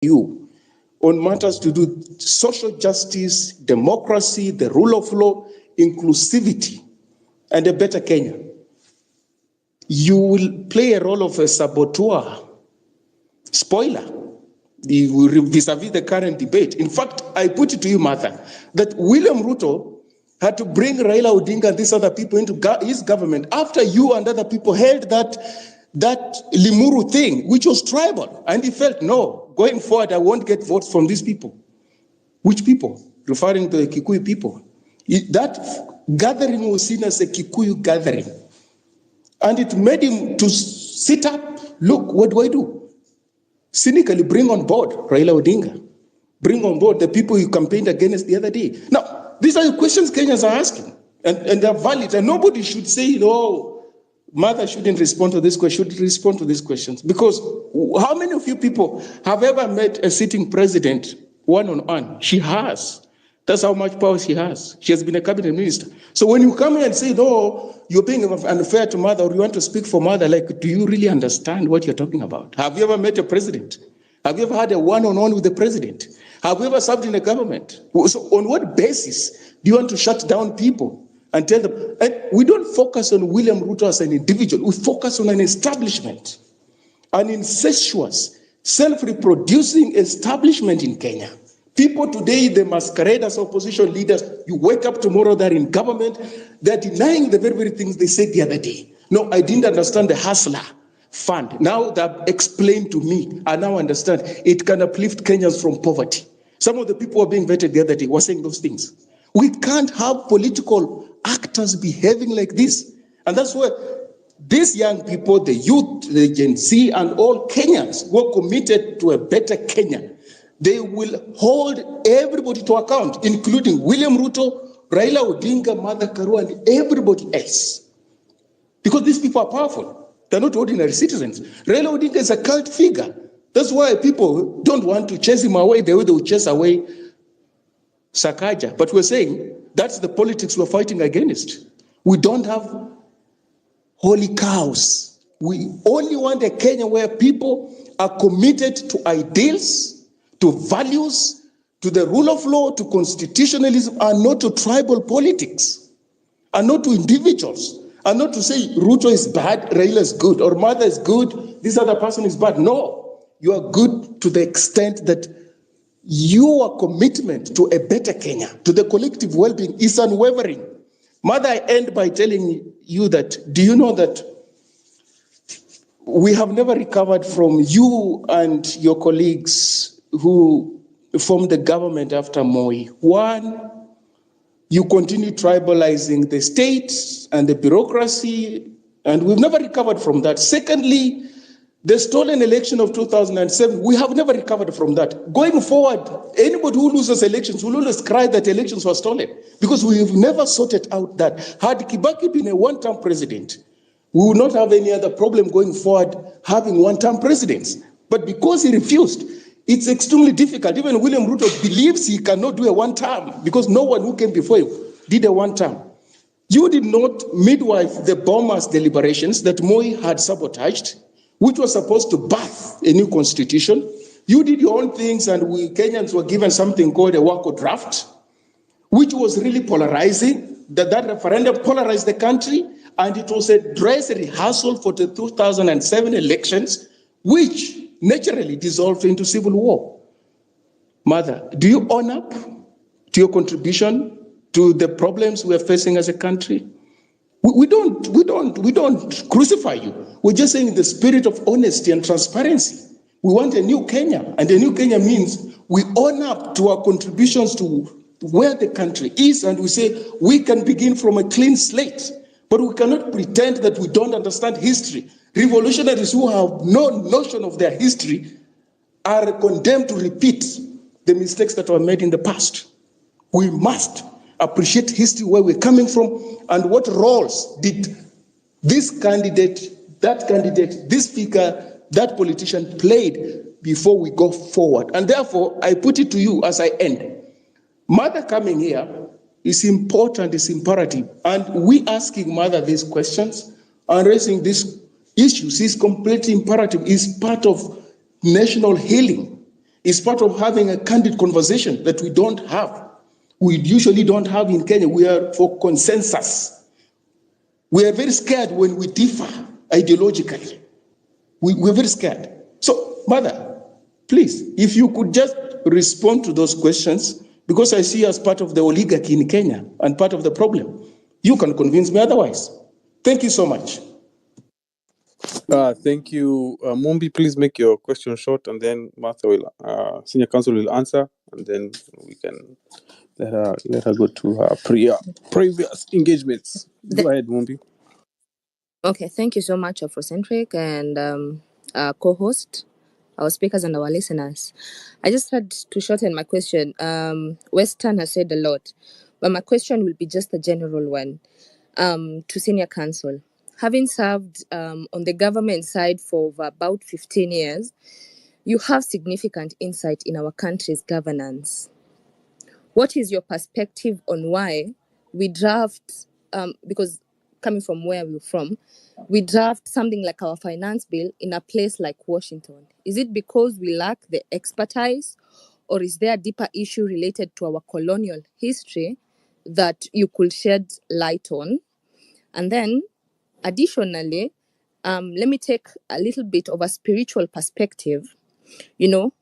you on matters to do social justice, democracy, the rule of law, inclusivity, and a better Kenya. You will play a role of a saboteur, spoiler, vis-a-vis the current debate. In fact, I put it to you, Martha, that William Ruto had to bring Raila Odinga and these other people into his government after you and other people held that Limuru thing, which was tribal. And he felt, no, going forward, I won't get votes from these people. Which people? Referring to the Kikuyu people. That gathering was seen as a Kikuyu gathering. And it made him to sit up, look, what do I do? Cynically bring on board Raila Odinga. Bring on board the people you campaigned against the other day. Now, these are the questions Kenyans are asking, and they're valid. And nobody should say, no, Mother shouldn't respond to this question, should respond to these questions. Because how many of you people have ever met a sitting president one-on-one? She has. That's how much power she has. She has been a cabinet minister. So when you come here and say, no, you're being unfair to Mother, or you want to speak for Mother, like, do you really understand what you're talking about? Have you ever met a president? Have you ever had a one-on-one with the president? Have you ever served in the government? So on what basis do you want to shut down people and tell them? And we don't focus on William Ruto as an individual. We focus on an establishment, an incestuous, self-reproducing establishment in Kenya. People today, they masquerade as opposition leaders. You wake up tomorrow, they're in government. They're denying the very, very things they said the other day. No, I didn't understand the hustler fund. Now they've explained to me, I now understand it can uplift Kenyans from poverty. Some of the people who were being vetted the other day were saying those things. We can't have political actors behaving like this. And that's where these young people, the youth, the Gen Z, and all Kenyans who are committed to a better Kenya, they will hold everybody to account, including William Ruto, Raila Odinga, Martha Karua, and everybody else. Because these people are powerful. They're not ordinary citizens. Raila Odinga is a cult figure. That's why people don't want to chase him away the way they will chase away Sakaja. But we're saying that's the politics we're fighting against. We don't have holy cows. We only want a Kenya where people are committed to ideals, to values, to the rule of law, to constitutionalism, and not to tribal politics, and not to individuals, and not to say Ruto is bad, Raila is good, or Mother is good, this other person is bad. No, you are good to the extent that your commitment to a better Kenya, to the collective well-being, is unwavering. Mother, I end by telling you that, do you know that we have never recovered from you and your colleagues who formed the government after Moi? One, you continue tribalizing the state and the bureaucracy, and we've never recovered from that. Secondly, the stolen election of 2007, we have never recovered from that. Going forward, anybody who loses elections will always cry that elections were stolen, because we've never sorted out that. Had Kibaki been a one-term president, we would not have any other problem going forward having one-term presidents. But because he refused, it's extremely difficult. Even William Ruto believes he cannot do a one-term because no one who came before him did a one-term. You did not midwife the bombers' deliberations that Moi had sabotaged, which was supposed to birth a new constitution. You did your own things, and we Kenyans were given something called a Wako draft, which was really polarizing. That referendum polarized the country, and it was a dress rehearsal for the 2007 elections, which naturally dissolved into civil war. Mother, do you own up to your contribution to the problems we are facing as a country? We don't crucify you. We're just saying in the spirit of honesty and transparency. We want a new Kenya, and a new Kenya means we own up to our contributions to where the country is, and we say we can begin from a clean slate, but we cannot pretend that we don't understand history. Revolutionaries who have no notion of their history are condemned to repeat the mistakes that were made in the past. We must appreciate history, where we're coming from, and what roles did this candidate, this speaker, that politician played before we go forward. And therefore, I put it to you as I end. Mother coming here is important, is imperative. And we asking Mother these questions and raising these issues is completely imperative, is part of national healing. It's part of having a candid conversation that we don't have. We usually don't have in Kenya. We are for consensus. We are very scared when we differ ideologically. We're very scared. So, Mother, please, if you could just respond to those questions, because I see you as part of the oligarchy in Kenya and part of the problem. You can convince me otherwise. Thank you so much. Thank you. Mumbi, please make your question short, and then Martha will, Senior Counsel will answer, and then we can let her go to her previous engagements. Go ahead, Mumbi. Okay, thank you so much, Afrocentric and co-host, our speakers and our listeners. I just had to shorten my question. Western has said a lot, but my question will be just a general one to Senior Counsel. Having served on the government side for about 15 years, you have significant insight in our country's governance. What is your perspective on why we draft, because coming from where we're from, we draft something like our finance bill in a place like Washington? Is it because we lack the expertise, or is there a deeper issue related to our colonial history that you could shed light on? And then, additionally, let me take a little bit of a spiritual perspective.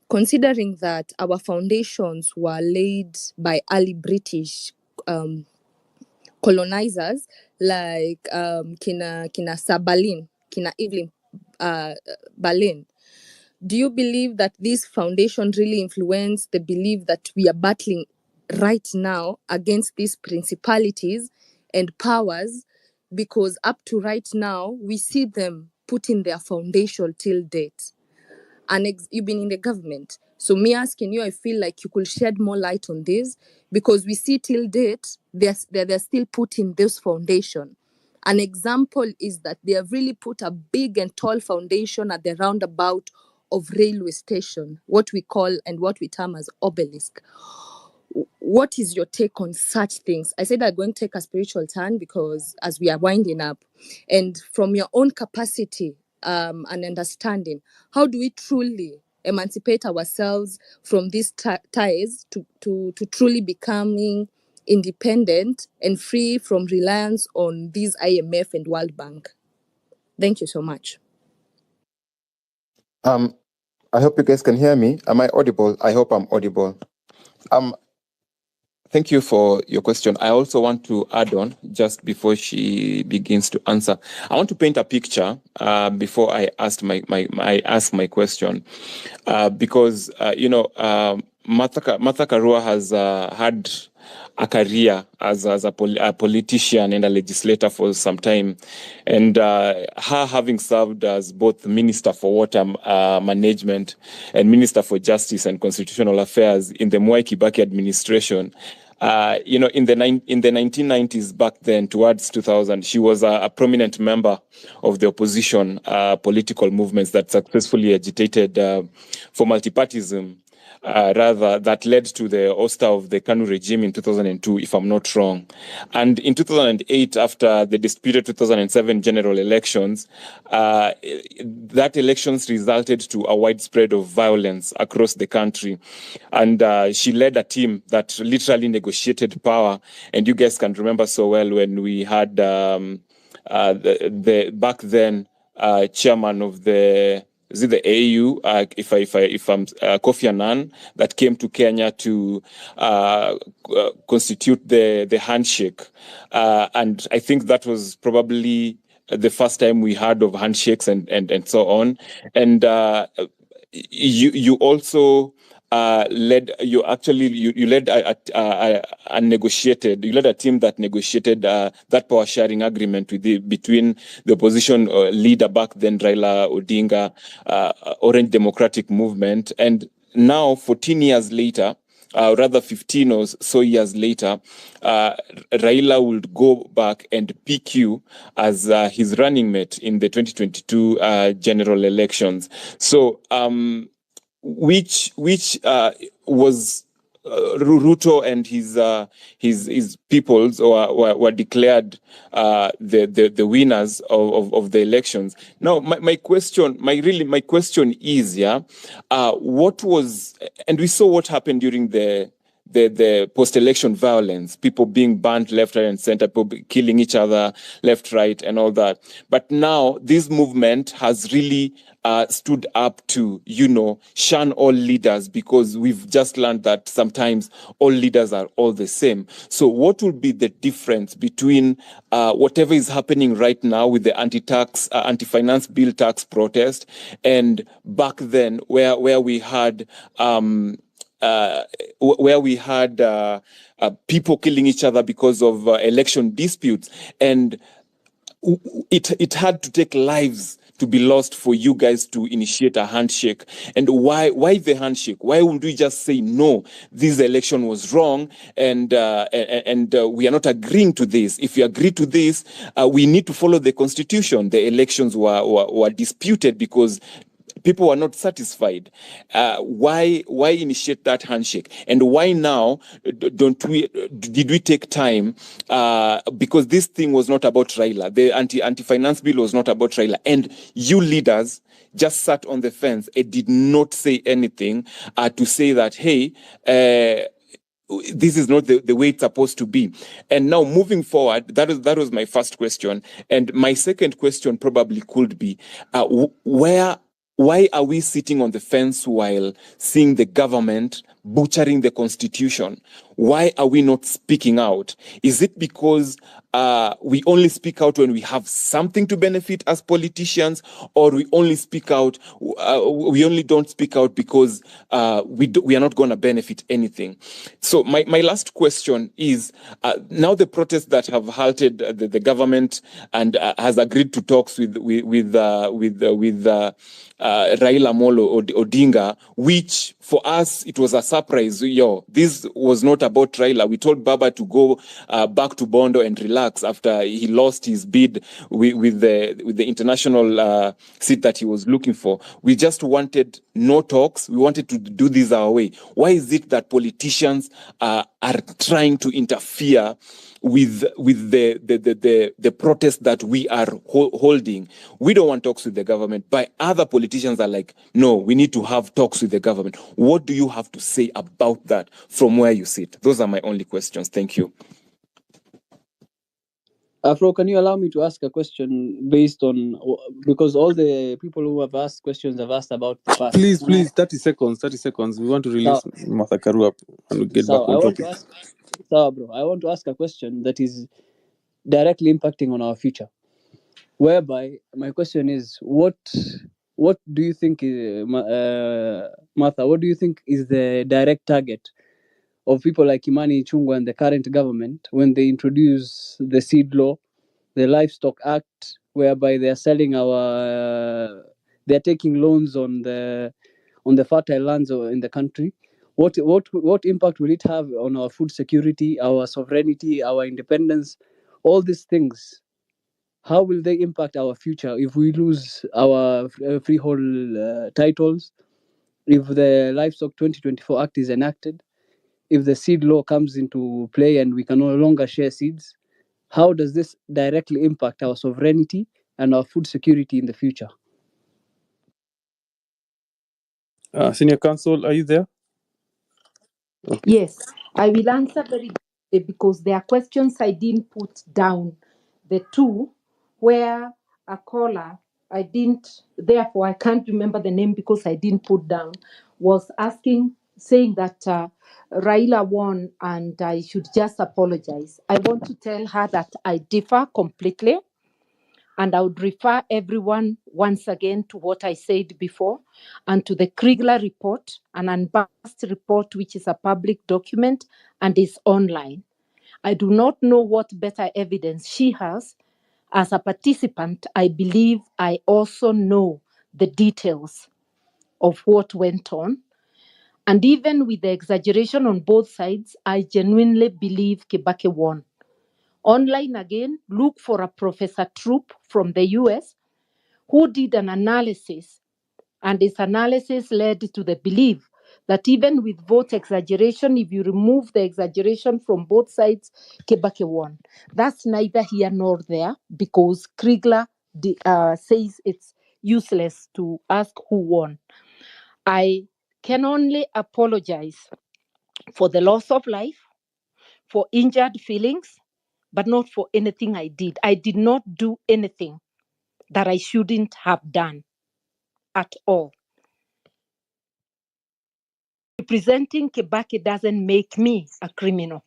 Considering that our foundations were laid by early British colonizers like Kina Sabalin, Kina Evelyn Berlin. Do you believe that this foundation really influenced the belief that we are battling right now against these principalities and powers? Because up to right now, we see them putting their foundation till date. And you've been in the government. So me asking you, I feel like you could shed more light on this, because we see till date, they're still putting this foundation. An example is that they have really put a big and tall foundation at the roundabout of railway station, what we call and what we term as obelisk. What is your take on such things? I said I'm going to take a spiritual turn because as we are winding up, and from your own capacity and understanding, how do we truly emancipate ourselves from these ties to truly becoming independent and free from reliance on these IMF and World Bank? Thank you so much. I hope you guys can hear me. Am I audible? I hope I'm audible. Thank you for your question. I also want to add on, just before she begins to answer, I want to paint a picture before I ask my question, because Martha Karua has had a career as a politician and a legislator for some time, and her having served as both Minister for Water Management and Minister for Justice and Constitutional Affairs in the Mwai Kibaki administration. In the 1990s, back then, towards 2000, she was a prominent member of the opposition political movements that successfully agitated for multipartyism. That led to the ouster of the KANU regime in 2002, if I'm not wrong. And in 2008, after the disputed 2007 general elections, that elections resulted to a widespread of violence across the country. And she led a team that literally negotiated power. And you guys can remember so well when we had the back then chairman of the AU, if I'm Kofi Annan, that came to Kenya to constitute the handshake, and I think that was probably the first time we heard of handshakes and so on. And you also led a team that negotiated that power sharing agreement between the opposition leader back then, Raila Odinga, Orange Democratic Movement, and now 14 years later, rather 15 or so years later, Raila would go back and pick you as his running mate in the 2022 general elections. So, which was Ruto and his peoples were declared the winners of the elections. Now, my question is, what was, and we saw what happened during the post-election violence, people being banned left, right, and center, people killing each other left, right, and all that. But now this movement has really stood up to, shun all leaders, because we've just learned that sometimes all leaders are all the same. So what will be the difference between whatever is happening right now with the anti-finance bill tax protest, and back then where we had people killing each other because of election disputes, and it had to take lives to be lost for you guys to initiate a handshake? And why the handshake? Why wouldn't we just say, no, this election was wrong, and we are not agreeing to this? If you agree to this, we need to follow the constitution. The elections were disputed because people were not satisfied. Why initiate that handshake? And why now did we take time? Because this thing was not about Raila. The anti-finance bill was not about Raila. And you leaders just sat on the fence and did not say anything to say that, hey, this is not the way it's supposed to be. And now moving forward, that was my first question. And my second question probably could be, why are we sitting on the fence while seeing the government butchering the constitution? Why are we not speaking out? Is it because we only speak out when we have something to benefit as politicians, or we only speak out, we only don't speak out because we are not going to benefit anything? So my last question is, now the protests that have halted the government and has agreed to talks with Raila Molo Odinga, which for us it was a surprise. This was not about Raila. We told Baba to go back to Bondo and relax after he lost his bid with the international seat that he was looking for. We just wanted no talks. We wanted to do this our way. Why is it that politicians are trying to interfere with the protest that we are holding? We don't want talks with the government, but other politicians are like, no, we need to have talks with the government. What do you have to say about that from where you sit? Those are my only questions. Thank you. Afro, can you allow me to ask a question based on, because all the people who have asked questions have asked about the past. Please, 30 seconds. We want to release Martha Karua and we get back on topic. I want to ask a question that is directly impacting on our future. Whereby my question is, what do you think, Martha, what do you think is the direct target of people like Imani Ichung'wah and the current government when they introduce the seed law, the Livestock Act, whereby they are selling they're taking loans on the fertile lands in the country? What impact will it have on our food security, our sovereignty, our independence, all these things? How will they impact our future if we lose our freehold titles, if the Livestock 2024 Act is enacted, if the seed law comes into play and we can no longer share seeds? How does this directly impact our sovereignty and our food security in the future? Senior Counsel, are you there? Okay. Yes, I will answer very quickly because there are questions I didn't put down. The two where a caller, therefore I can't remember the name because I didn't put down, was saying that Raila won and I should just apologize. I want to tell her that I differ completely. And I would refer everyone once again to what I said before and to the Kriegler report, an unbiased report, which is a public document and is online. I do not know what better evidence she has. As a participant, I believe I also know the details of what went on. And even with the exaggeration on both sides, I genuinely believe Kibaki won. Online again, look for a Professor Troop from the US who did an analysis, and his analysis led to the belief that even with vote exaggeration, if you remove the exaggeration from both sides, Kibaki won. That's neither here nor there, because Kriegler says it's useless to ask who won. I can only apologize for the loss of life, for injured feelings, but not for anything I did. I did not do anything that I shouldn't have done at all. Representing Kibaki doesn't make me a criminal.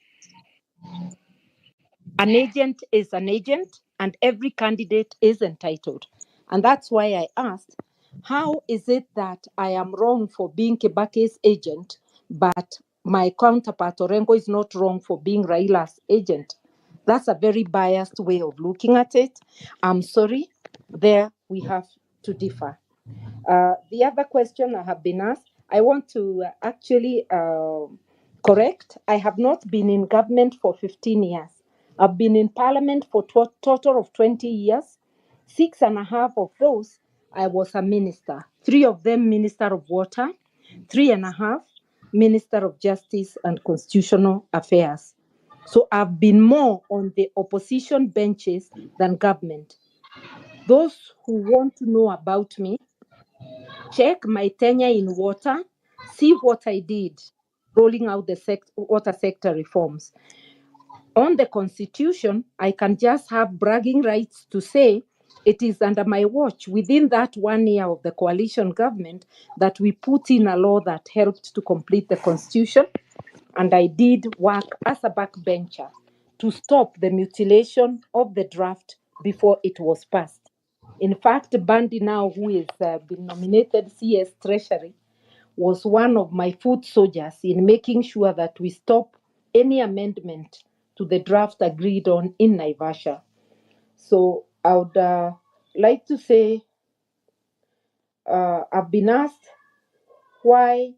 An agent is an agent, and every candidate is entitled. And that's why I asked, how is it that I am wrong for being Kibaki's agent, but my counterpart Orengo is not wrong for being Raila's agent? That's a very biased way of looking at it. I'm sorry, there we have to differ. The other question I have been asked, I want to actually correct. I have not been in government for 15 years. I've been in parliament for total of 20 years. 6.5 of those, I was a minister. 3 of them, Minister of Water. 3.5, Minister of Justice and Constitutional Affairs. So I've been more on the opposition benches than government. Those who want to know about me, check my tenure in water, see what I did rolling out the water sector reforms. On the constitution, I can just have bragging rights to say it is under my watch, within that 1 year of the coalition government, that we put in a law that helped to complete the constitution. And I did work as a backbencher to stop the mutilation of the draft before it was passed. In fact, Bandi now, who is been nominated CS Treasury, was one of my foot soldiers in making sure that we stop any amendment to the draft agreed on in Naivasha. So I would like to say I've been asked why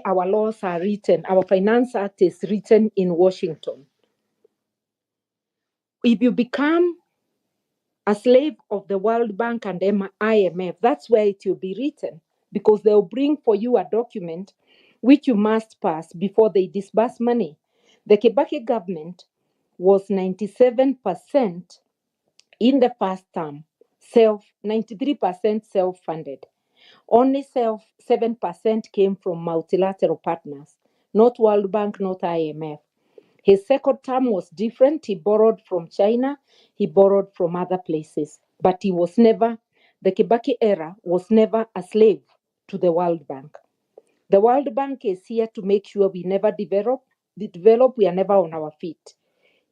our laws are written, our Finance Act is written in Washington. If you become a slave of the World Bank and IMF, that's where it will be written, because they'll bring for you a document which you must pass before they disburse money. The Kibaki government was 97% in the first term, 93% self-funded. Only 7% came from multilateral partners, not World Bank, not IMF. His second term was different. He borrowed from China, he borrowed from other places, but he was never, the Kibaki era was never a slave to the World Bank. The World Bank is here to make sure we never develop, we are never on our feet.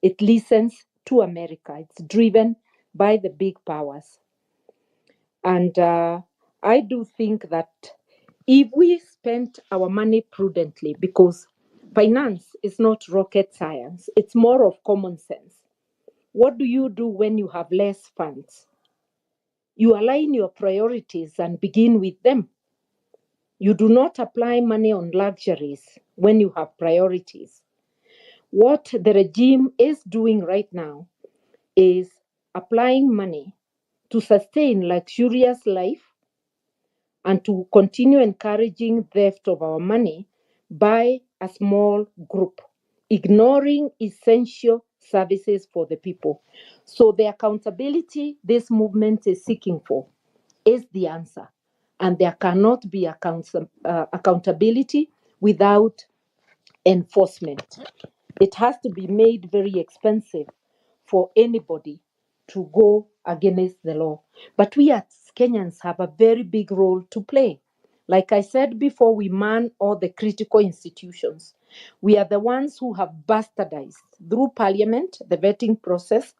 It listens to America. It's driven by the big powers. And I do think that if we spend our money prudently, because finance is not rocket science, it's more of common sense. What do you do when you have less funds? You align your priorities and begin with them. You do not apply money on luxuries when you have priorities. What the regime is doing right now is applying money to sustain luxurious life and to continue encouraging theft of our money by a small group, ignoring essential services for the people. So the accountability this movement is seeking for is the answer. And there cannot be accountability without enforcement. It has to be made very expensive for anybody to go against the law. But we as Kenyans have a very big role to play. Like I said before, we man all the critical institutions. We are the ones who have bastardized through parliament, the vetting process,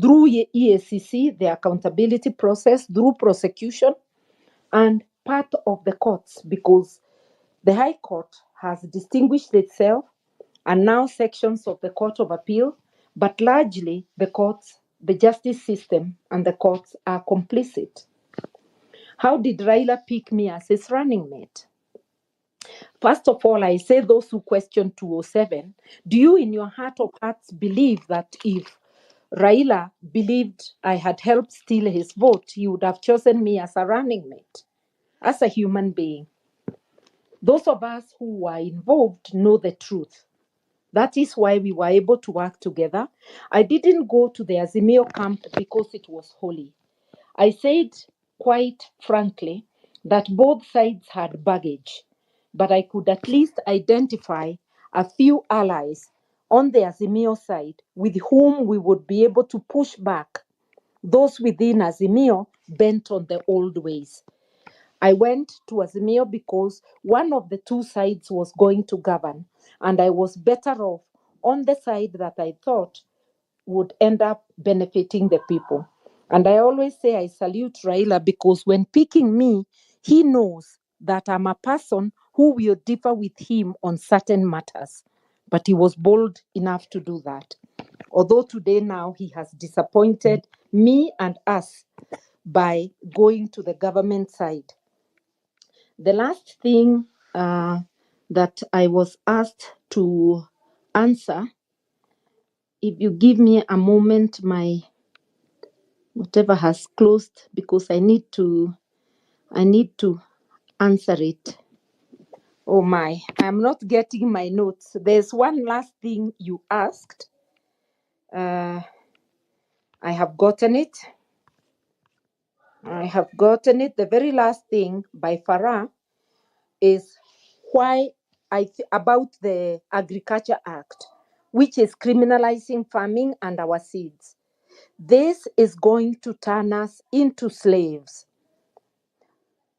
through EACC, the accountability process, through prosecution, and part of the courts, because the High Court has distinguished itself, and now sections of the Court of Appeal, but largely the courts, the justice system, and the courts are complicit. How did Raila pick me as his running mate? First of all, I say those who question 207, do you in your heart of hearts believe that if Raila believed I had helped steal his vote, he would have chosen me as a running mate, as a human being. Those of us who were involved know the truth. That is why we were able to work together. I didn't go to the Azimio camp because it was holy. I said quite frankly that both sides had baggage, but I could at least identify a few allies on the Azimio side with whom we would be able to push back those within Azimio bent on the old ways. I went to Azimio because one of the two sides was going to govern, and I was better off on the side that I thought would end up benefiting the people. And I always say I salute Raila because when picking me, he knows that I'm a person who will differ with him on certain matters. But he was bold enough to do that. Although today now he has disappointed me and us by going to the government side. The last thing that I was asked to answer, if you give me a moment, my whatever has closed because I need to answer it. Oh my, I'm not getting my notes. There's one last thing you asked. I have gotten it. The very last thing by Farah is why about the Agriculture Act, which is criminalizing farming and our seeds. This is going to turn us into slaves,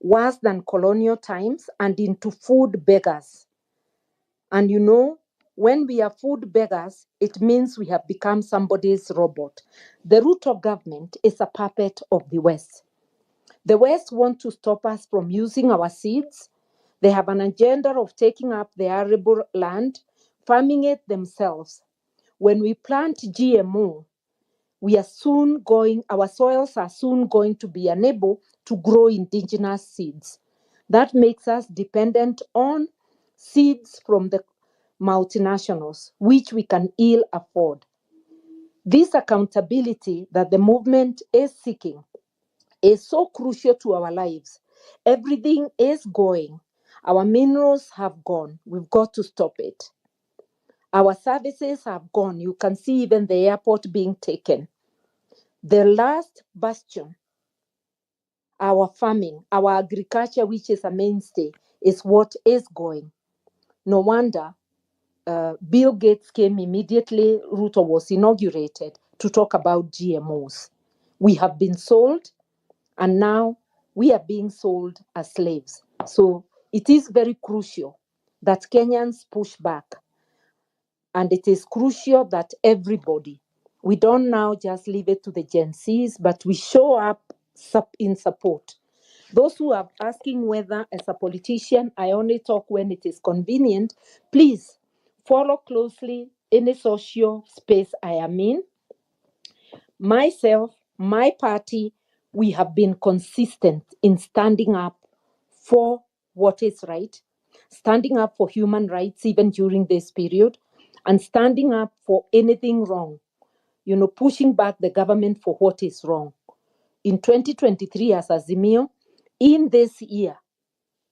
worse than colonial times, and into food beggars. And you know, when we are food beggars, it means we have become somebody's robot. The root of government is a puppet of the West. The West want to stop us from using our seeds. They have an agenda of taking up the arable land, farming it themselves. When we plant GMO, our soils are soon going to be unable to grow indigenous seeds. That makes us dependent on seeds from the multinationals, which we can ill afford. This accountability that the movement is seeking is so crucial to our lives. Everything is going. Our minerals have gone. We've got to stop it. Our services have gone. You can see even the airport being taken. The last bastion, our farming, our agriculture, which is a mainstay, is what is going. No wonder Bill Gates came immediately, Ruto was inaugurated, to talk about GMOs. We have been sold, and now we are being sold as slaves. So it is very crucial that Kenyans push back. And it is crucial that everybody, we don't now just leave it to the Gen Zs, but we show up in support. Those who are asking whether, as a politician, I only talk when it is convenient, please follow closely any social space I am in. Myself, my party, we have been consistent in standing up for what is right, standing up for human rights even during this period, and standing up for anything wrong, pushing back the government for what is wrong. In 2023 as Azimio, in this year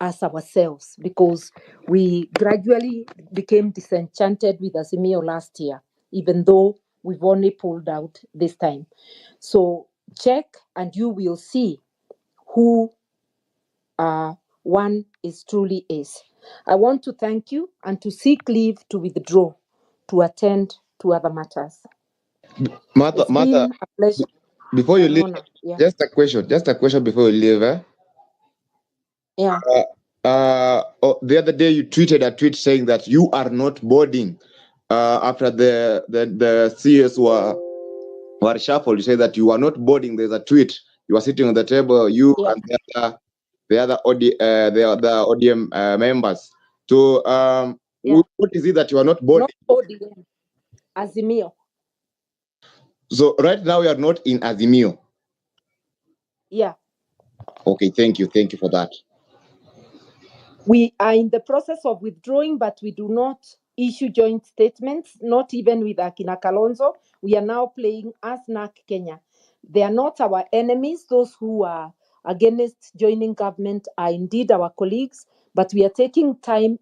as ourselves, because we gradually became disenchanted with Azimio last year, even though we've only pulled out this time. So check and you will see who one is truly is. I want to thank you and to seek leave to withdraw to attend to other matters. Martha, It's been a pleasure. before you An leave, honor. Yeah. just a question before you leave. Yeah. The other day you tweeted a tweet saying that you are not boarding after the CS were shuffled. You say that you are not boarding. There's a tweet. You are sitting on the table, you Yeah. and the other ODM members. So Yeah. what is it that you are not boarding? Not ODM. Azimio. So right now you are not in Azimio. Yeah. Okay, thank you for that. We are in the process of withdrawing, but we do not issue joint statements, not even with Akina Kalonzo. We are now playing as NAC Kenya. They are not our enemies. Those who are against joining government are indeed our colleagues, but we are taking time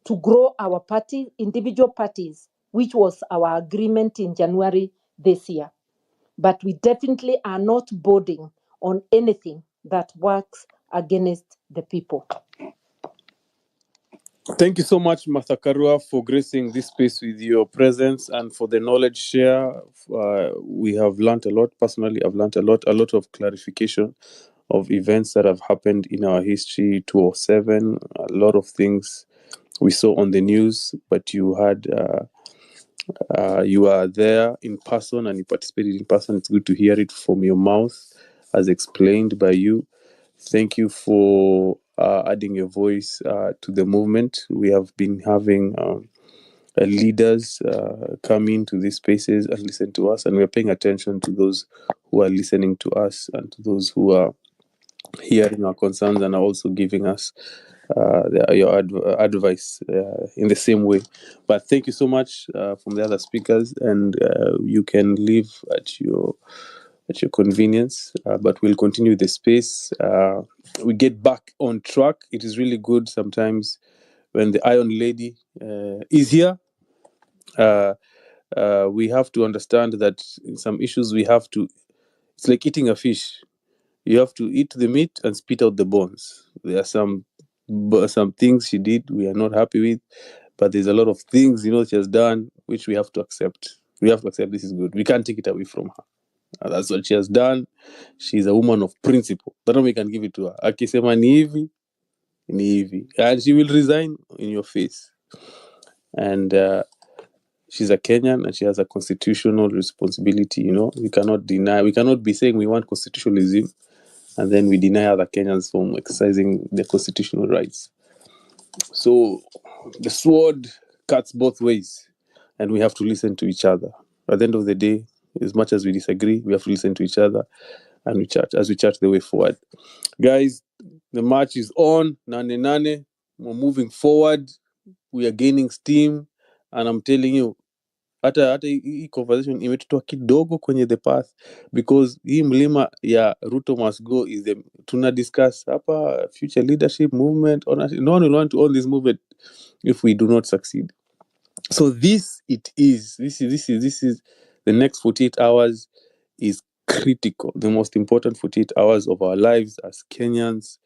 to grow our party, individual parties, which was our agreement in January this year. But we definitely are not boarding on anything that works against the people. Thank you so much, Martha Karua, for gracing this space with your presence and for the knowledge share. We have learned a lot. Personally, I've learned a lot of clarification of events that have happened in our history, 207, a lot of things we saw on the news, but you had you are there in person and you participated in person. It's good to hear it from your mouth as explained by you. Thank you for adding your voice to the movement. We have been having leaders come into these spaces and listen to us, and we're paying attention to those who are listening to us and to those who are hearing our concerns and are also giving us your advice in the same way. But thank you so much from the other speakers, and you can leave at your convenience, but we'll continue the space. We get back on track. It is really good sometimes when the Iron Lady is here. We have to understand that in some issues we have to, it's like eating a fish. You have to eat the meat and spit out the bones. There are some things she did we are not happy with, but there's a lot of things she has done which we have to accept. We have to accept this is good. We can't take it away from her. That's what she has done. She's a woman of principle. That we can give it to her. Akisema ni hivi, ni hivi. And she will resign in your face. And she's a Kenyan and she has a constitutional responsibility. We cannot deny, we cannot be saying we want constitutionalism and then we deny other Kenyans from exercising their constitutional rights. So the sword cuts both ways and we have to listen to each other. At the end of the day, as much as we disagree, we have to listen to each other and we chart the way forward. Guys, the march is on. Nanenane, we're moving forward. We are gaining steam. And I'm telling you, hata hii conversation imetutoa kidogo kwenye the path, because hii mlima ya Ruto must go is the tuna discuss hapa future leadership movement. No one will want to own this movement if we do not succeed. So this is the next 48 hours is critical, the most important 48 hours of our lives as Kenyans.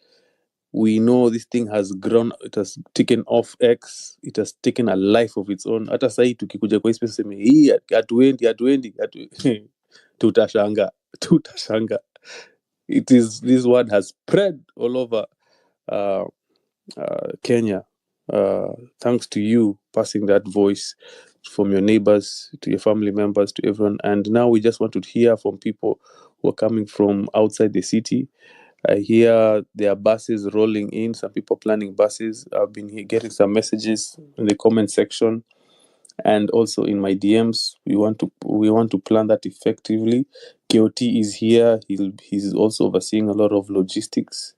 We know this thing has grown, it has taken off X, it has taken a life of its own. Hata sahi tukikuja kwa space sema hii hatuendi tutashanga. This word has spread all over Kenya, thanks to you passing that voice from your neighbors to your family members to everyone. And now we just want to hear from people who are coming from outside the city. I hear there are buses rolling in, some people planning buses. I've been getting some messages in the comment section and also in my DMs. We want to plan that effectively. KOT is here. He's also overseeing a lot of logistics.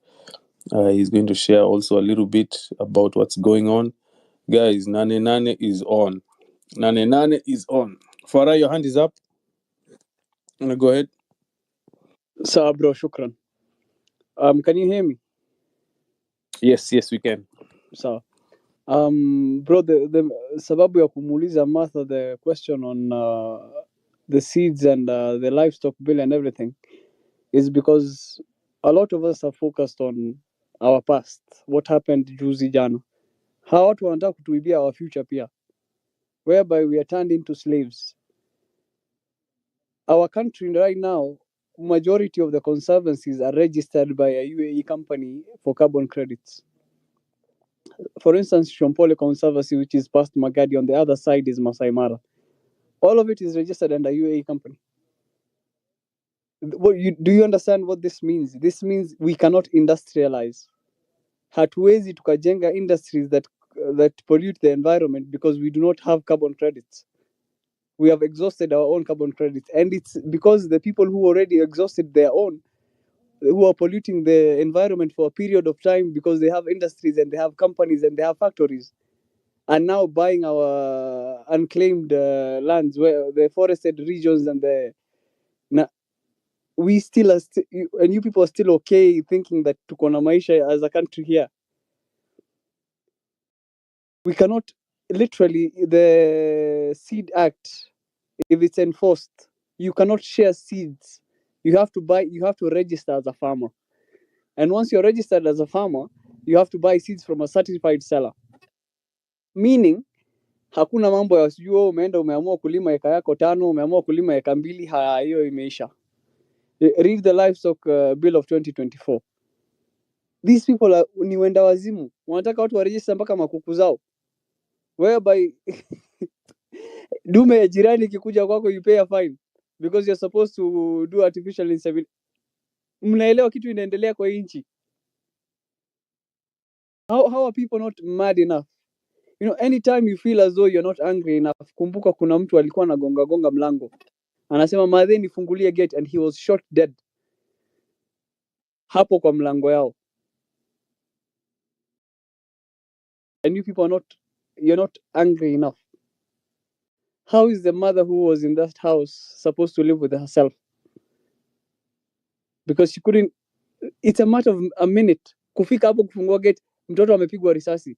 He's going to share also a little bit about what's going on. Guys, Nanenane is on. Nanenane is on. Farah, your hand is up. Go ahead. Sawa bro, shukran. Can you hear me? Yes, we can. Sawa. Bro, the sababu ya kumuuliza Martha the question on the seeds and the livestock bill and everything is because a lot of us are focused on our past, what happened juzi jana. Hawa watu wanataka kutuibia our future pia, whereby we are turned into slaves. Our country right now, majority of the conservancies are registered by a UAE company for carbon credits. For instance, Shompole Conservancy, which is past Magadi, on the other side is Masai Mara. All of it is registered under UAE company. Do you understand what this means? This means we cannot industrialize. Hatuwezi tukajenga industries that pollute the environment because we do not have carbon credits. We have exhausted our own carbon credits, and it's because the people who already exhausted their own, who are polluting the environment for a period of time because they have industries and they have companies and they have factories. are now buying our unclaimed lands, where the forested regions and the. We still are, and you people are still okay thinking that tuko na maisha as a country here. We cannot, literally, the Seed Act, if it's enforced, you cannot share seeds. You have to register as a farmer. And once you're registered as a farmer, you have to buy seeds from a certified seller. Meaning, hakuna mambo ya sijui umeenda umeamua kulima eka yako 5, umeamua kulima eka 2, hiyo imeisha. Read the livestock bill of 2024. These people ni wenda wazimu, wanataka watu waregister mpaka makuku zao, whereby dume ya jirani ikikuja kwako you pay a fine because you're supposed to do artificial insemination. Mnaelewa kitu inaendelea kwa nchi? How are people not mad enough? You know, anytime you feel as though you're not angry enough, kumbuka kuna mtu alikuwa anagonga mlango, anasema madhe nifungulie gate, and he was shot dead hapo kwa mlango yao. And you people you're not angry enough. How is the mother who was in that house supposed to live with herself? Because she couldn't. It's a matter of a minute kufika hapo kufungua gate, mtoto amepigwa risasi,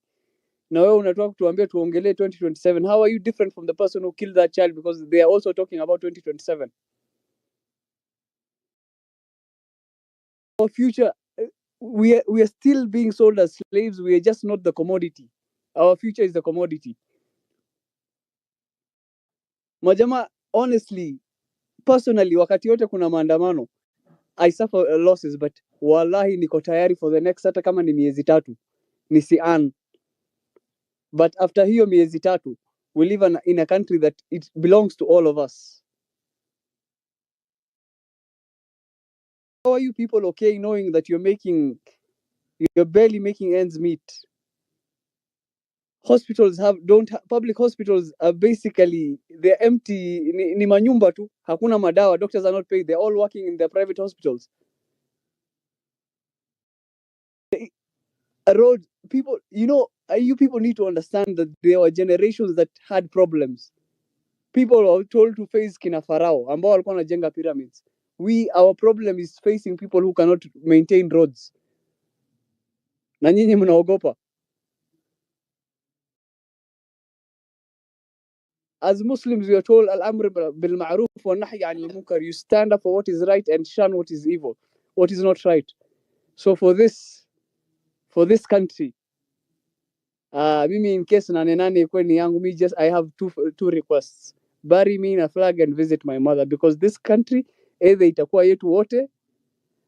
na wewe unatoka kutuambia tuongelee 2027. How are you different from the person who killed that child? Because they are also talking about 2027. Our future, we are still being sold as slaves. We are just not the commodity. Our future is the commodity. Majama, honestly, personally, wakati yote kuna maandamano, I suffer losses, but wallahi niko tayari for the next, hata kama ni miezi 3 nisi-earn. But after hiyo miezi 3, we live in a country that it belongs to all of us. How are you people okay knowing that you're barely making ends meet? Hospitals public hospitals are basically, they're empty, ni manyumba tu, hakuna madawa, doctors are not paid, they're all working in their private hospitals. A road, people, you people need to understand that there were generations that had problems. People were told to face kina Farao ambao walikuwa wanajenga pyramids. Our problem is facing people who cannot maintain roads. Na nyinyi mnaogopa. As Muslims, we are told al-amr bil ma'ruf wa nahy anil munkar. You stand up for what is right and shun what is evil, what is not right. So for this country, mimi in case Nanenane kweni yangu, I have two requests. Bury me in a flag and visit my mother, because this country either itakuwa yetu wote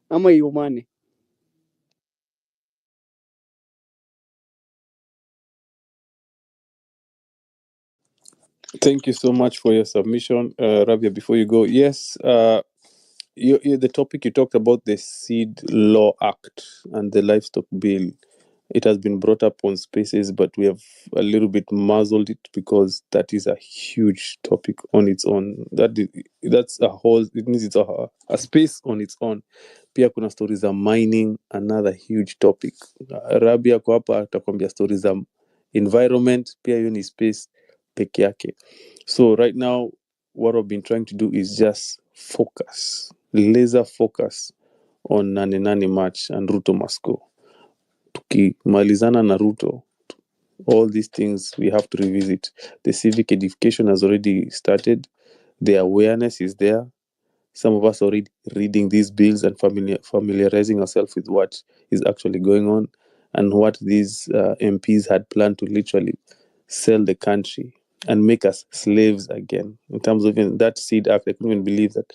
ama iumane. Thank you so much for your submission, Rabia. Before you go, yes, the topic you talked about, the Seed Law Act and the Livestock Bill. It has been brought up on Spaces, but we have a little bit muzzled it because that is a huge topic on its own. That's a whole. It needs a space on its own. Pia kuna stories za mining, another huge topic. Rabia kwa hapa atakwambia stories za environment, pia hiyo ni space peke yake. So right now, what I've been trying to do is just laser focus on Nanenane March and Ruto must go. Tukimalizana na Ruto, all these things we have to revisit. The civic education has already started. The awareness is there. Some of us are already reading these bills and familiarizing ourselves with what is actually going on and what these MPs had planned to literally sell the country and make us slaves again. In terms of that Seed Act, I couldn't even believe that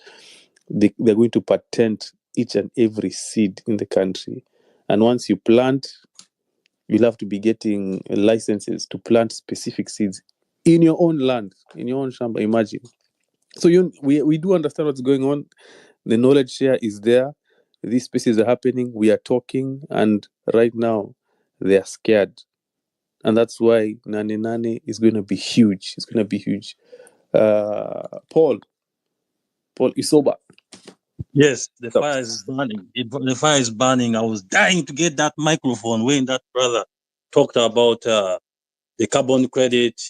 they're going to patent each and every seed in the country. And once you plant, you'll have to be getting licenses to plant specific seeds in your own land, in your own shamba, imagine. So we do understand what's going on. The knowledge share is there. These spaces are happening. We are talking. And right now, they are scared. And that's why Nanenane is going to be huge. It's going to be huge. Paul Isoba. Yes, the fire is burning. The fire is burning. I was dying to get that microphone when that brother talked about the carbon credit,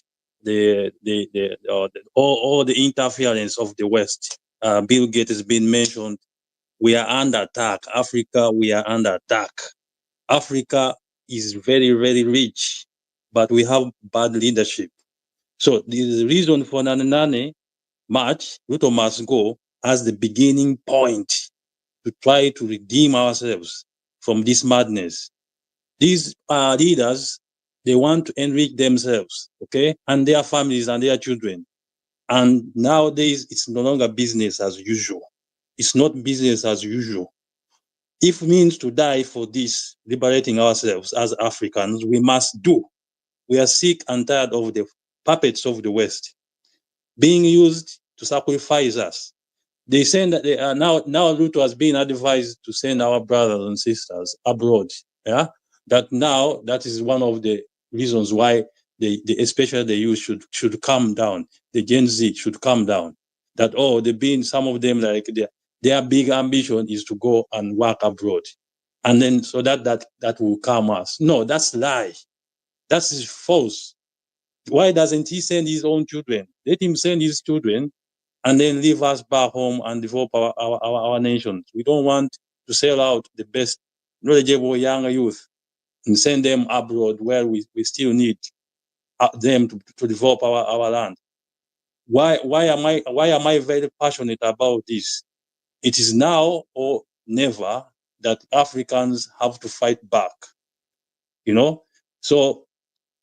all the interference of the West. Bill Gates has been mentioned. We are under attack. Africa, we are under attack. Africa is very, very rich, but we have bad leadership. So the reason for Nanenane March, Ruto must go as the beginning point to try to redeem ourselves from this madness. These leaders, they want to enrich themselves, okay, and their families and their children. And nowadays, it's no longer business as usual. It's not business as usual. If it means to die for this, liberating ourselves as Africans, we must do. We are sick and tired of the puppets of the West being used to sacrifice us. They send that they are now Ruto has been advised to send our brothers and sisters abroad. Yeah, that now that is one of the reasons why especially the youth should come down. The Gen Z should come down. That they've been some of them like their big ambition is to go and work abroad, and then so that will calm us. No, that's lie. That is false. Why doesn't he send his own children? Let him send his children and then leave us back home and develop our nation. We don't want to sell out the best knowledgeable young youth and send them abroad where we still need them to develop our land. Why am I very passionate about this? It is now or never that Africans have to fight back. You know? So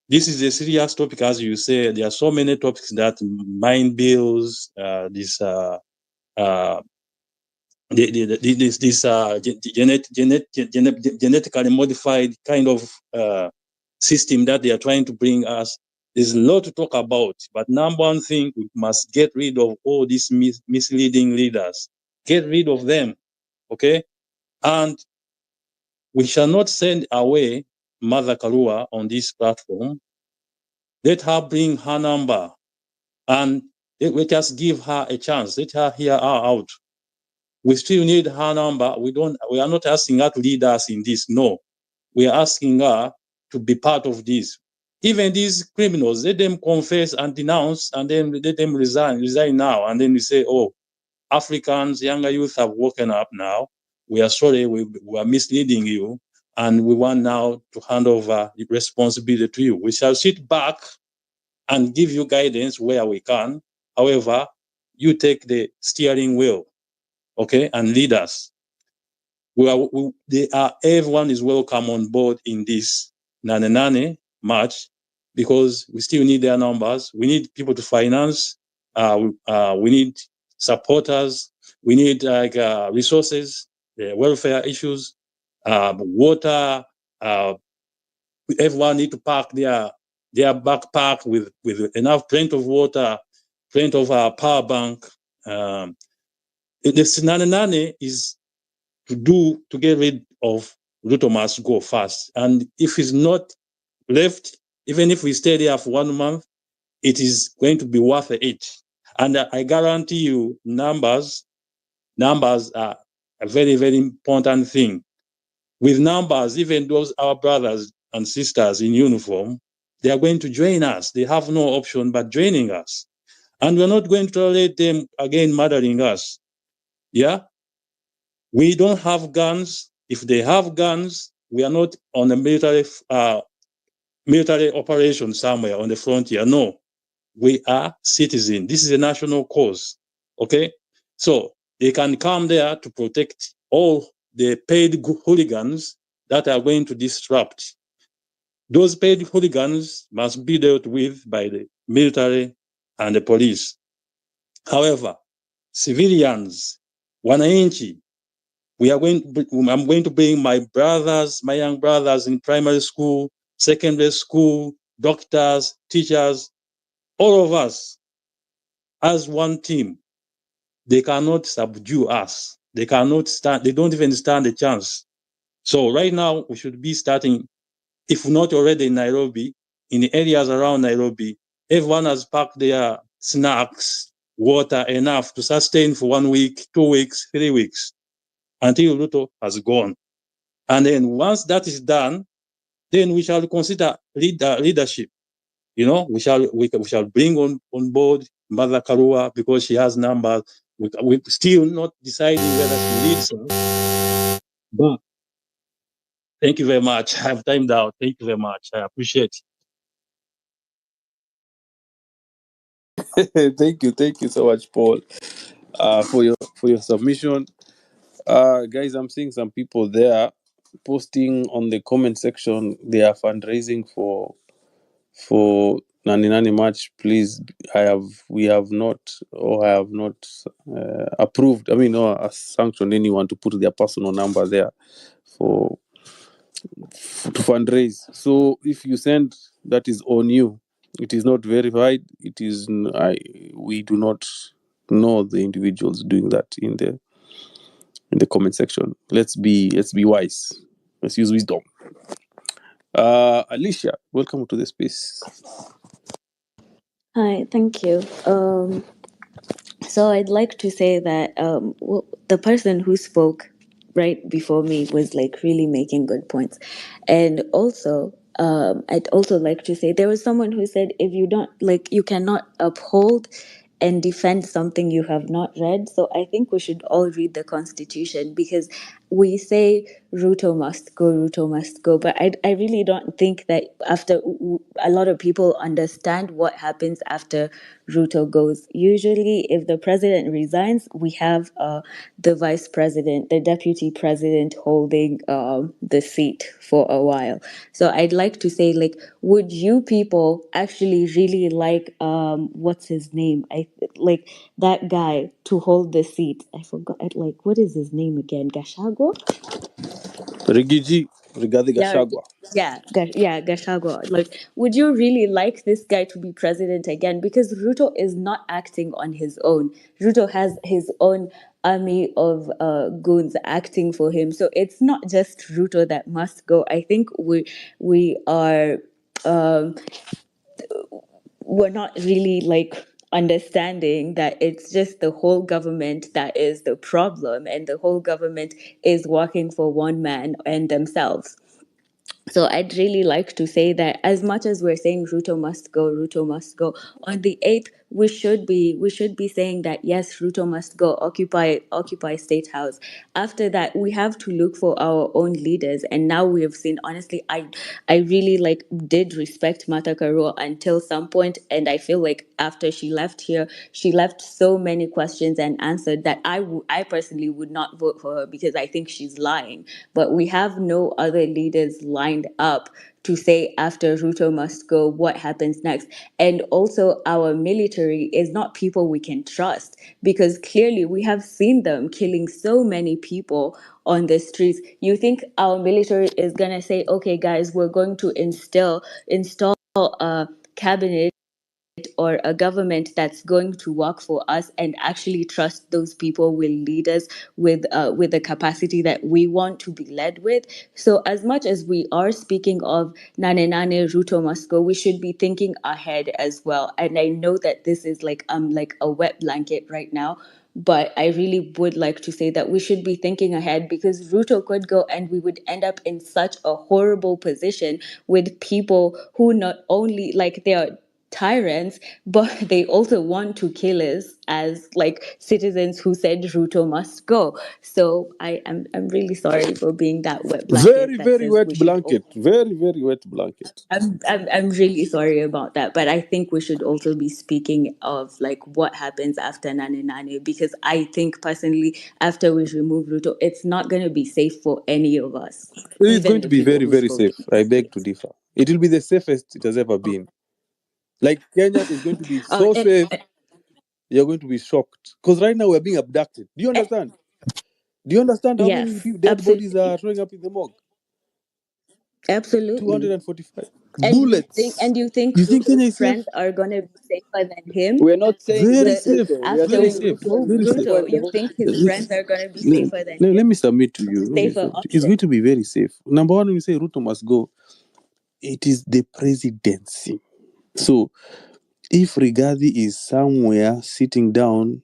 this is a serious topic, as you say. There are so many topics that mine bills, genetically modified kind of system that they are trying to bring us. There's a lot to talk about, but number one thing, we must get rid of all these misleading leaders. Get rid of them, okay? And we shall not send away Martha Karua on this platform. Let her bring her number and let us give her a chance. Let her hear her out. We still need her number. We are not asking her to lead us in this. No, we are asking her to be part of this. Even these criminals, let them confess and denounce, and then let them resign now. And then we say, Africans, younger youth have woken up now. We are sorry, we are misleading you, and we want now to hand over the responsibility to you. We shall sit back and give you guidance where we can. However, you take the steering wheel, okay, and lead us. Everyone is welcome on board in this Nanenane March because we still need their numbers. We need people to finance. We need supporters. We need resources, welfare issues, water. Everyone need to park their backpack with enough, plenty of water, plenty of power bank. The Nanenane is to get rid of Ruto must go fast. And if he's not left, even if we stay there for 1 month, it is going to be worth it. And I guarantee you numbers are a very, very important thing. With numbers, even those our brothers and sisters in uniform, they are going to join us. They have no option but joining us. And we're not going to tolerate them again murdering us. Yeah? We don't have guns. If they have guns, we are not on a military operation somewhere on the frontier. No, we are citizens. This is a national cause. Okay, so they can come there to protect all the paid hooligans that are going to disrupt. Those paid hooligans must be dealt with by the military and the police. However, civilians, wananchi, I'm going to bring my young brothers in primary school, secondary school, doctors, teachers, all of us as one team. They cannot subdue us. They don't even stand a chance. So right now we should be starting, if not already in Nairobi, in the areas around Nairobi, everyone has packed their snacks, water enough to sustain for 1 week, 2 weeks, 3 weeks, until Ruto has gone. And then once that is done, then we shall consider leadership. we shall bring on board Martha Karua because she has numbers. We're still not deciding whether she leads us. But thank you very much. I have timed out. Thank you very much. I appreciate it. Thank you so much, Paul, for your submission. Guys, I'm seeing some people there posting on the comment section. They are fundraising for Nanenane match. Please, we have not approved. I mean, or sanctioned anyone to put their personal number there to fundraise. So if you send, that is on you. It is not verified. We do not know the individuals doing that in the comment section. Let's be wise. Let's use wisdom. Alicia, welcome to the space. Hi, thank you. So I'd like to say that the person who spoke right before me was like really making good points. And also, I'd also like to say there was someone who said if you don't you cannot uphold and defend something you have not read. So I think we should all read the Constitution, because we say Ruto must go, but I really don't think that after a lot of people understand what happens after Ruto goes. Usually, if the president resigns, we have the vice president, the deputy president holding the seat for a while. So I'd like to say, would you people actually really like what's his name? Like that guy to hold the seat. I forgot. What is his name again? Gachagua. Rigathi Yeah, Gachagua. Gachagua. Would you really like this guy to be president again? Because Ruto is not acting on his own. Ruto has his own army of goons acting for him. So it's not just Ruto that must go. I think we are we're not really understanding that it's just the whole government that is the problem, and the whole government is working for one man and themselves. So I'd really like to say that as much as we're saying Ruto must go, on the 8th we should be saying that yes, Ruto must go, occupy State House. After that, we have to look for our own leaders. And now we have seen, honestly, I really did respect Martha Karua until some point, and I feel like after she left here, she left so many questions unanswered that I personally would not vote for her, because I think she's lying. But we have no other leaders lined up to say after Ruto must go, what happens next. And also, our military is not people we can trust, because clearly we have seen them killing so many people on the streets. You think our military is going to say, okay, guys, we're going to install a cabinet or a government that's going to work for us, and actually trust those people will lead us with the capacity that we want to be led with? So as much as we are speaking of Nanenane Ruto must go, we should be thinking ahead as well. And I know that this is like a wet blanket right now, but I really would like to say that we should be thinking ahead, because Ruto could go and we would end up in such a horrible position with people who not only they are tyrants, but they also want to kill us as citizens who said Ruto must go. So I'm really sorry for being that wet blanket Very, that very says wet we should blanket. Very, very wet blanket. I'm really sorry about that, but I think we should also be speaking of what happens after Nanenane, because I think personally after we remove Ruto, it's not going to be safe for any of us, It's even going to the be people very, who very spoke safe. in I this beg to place. differ. It will be the safest it has ever been. Kenya is going to be Uh, so and, safe, you're going to be shocked. Because right now we're being abducted. Do you and understand? Do you understand how many yes, dead bodies are absolutely, showing up in the morgue? absolutely. 245 And bullets. you think You think Kenya Ruto's is safe? friends are gonna be safer than him? We're not saying he's Very not The safe safe. though. We are after Very saying we safe. Ruto remove Very must safe. go and Ruto, the you whole think his situation. friends are gonna be Let, safer than let him? me submit to you. Safer It's option. going to be very safe. Number one, when you say Ruto must go, it is the presidency. So if Rigathi is somewhere sitting down,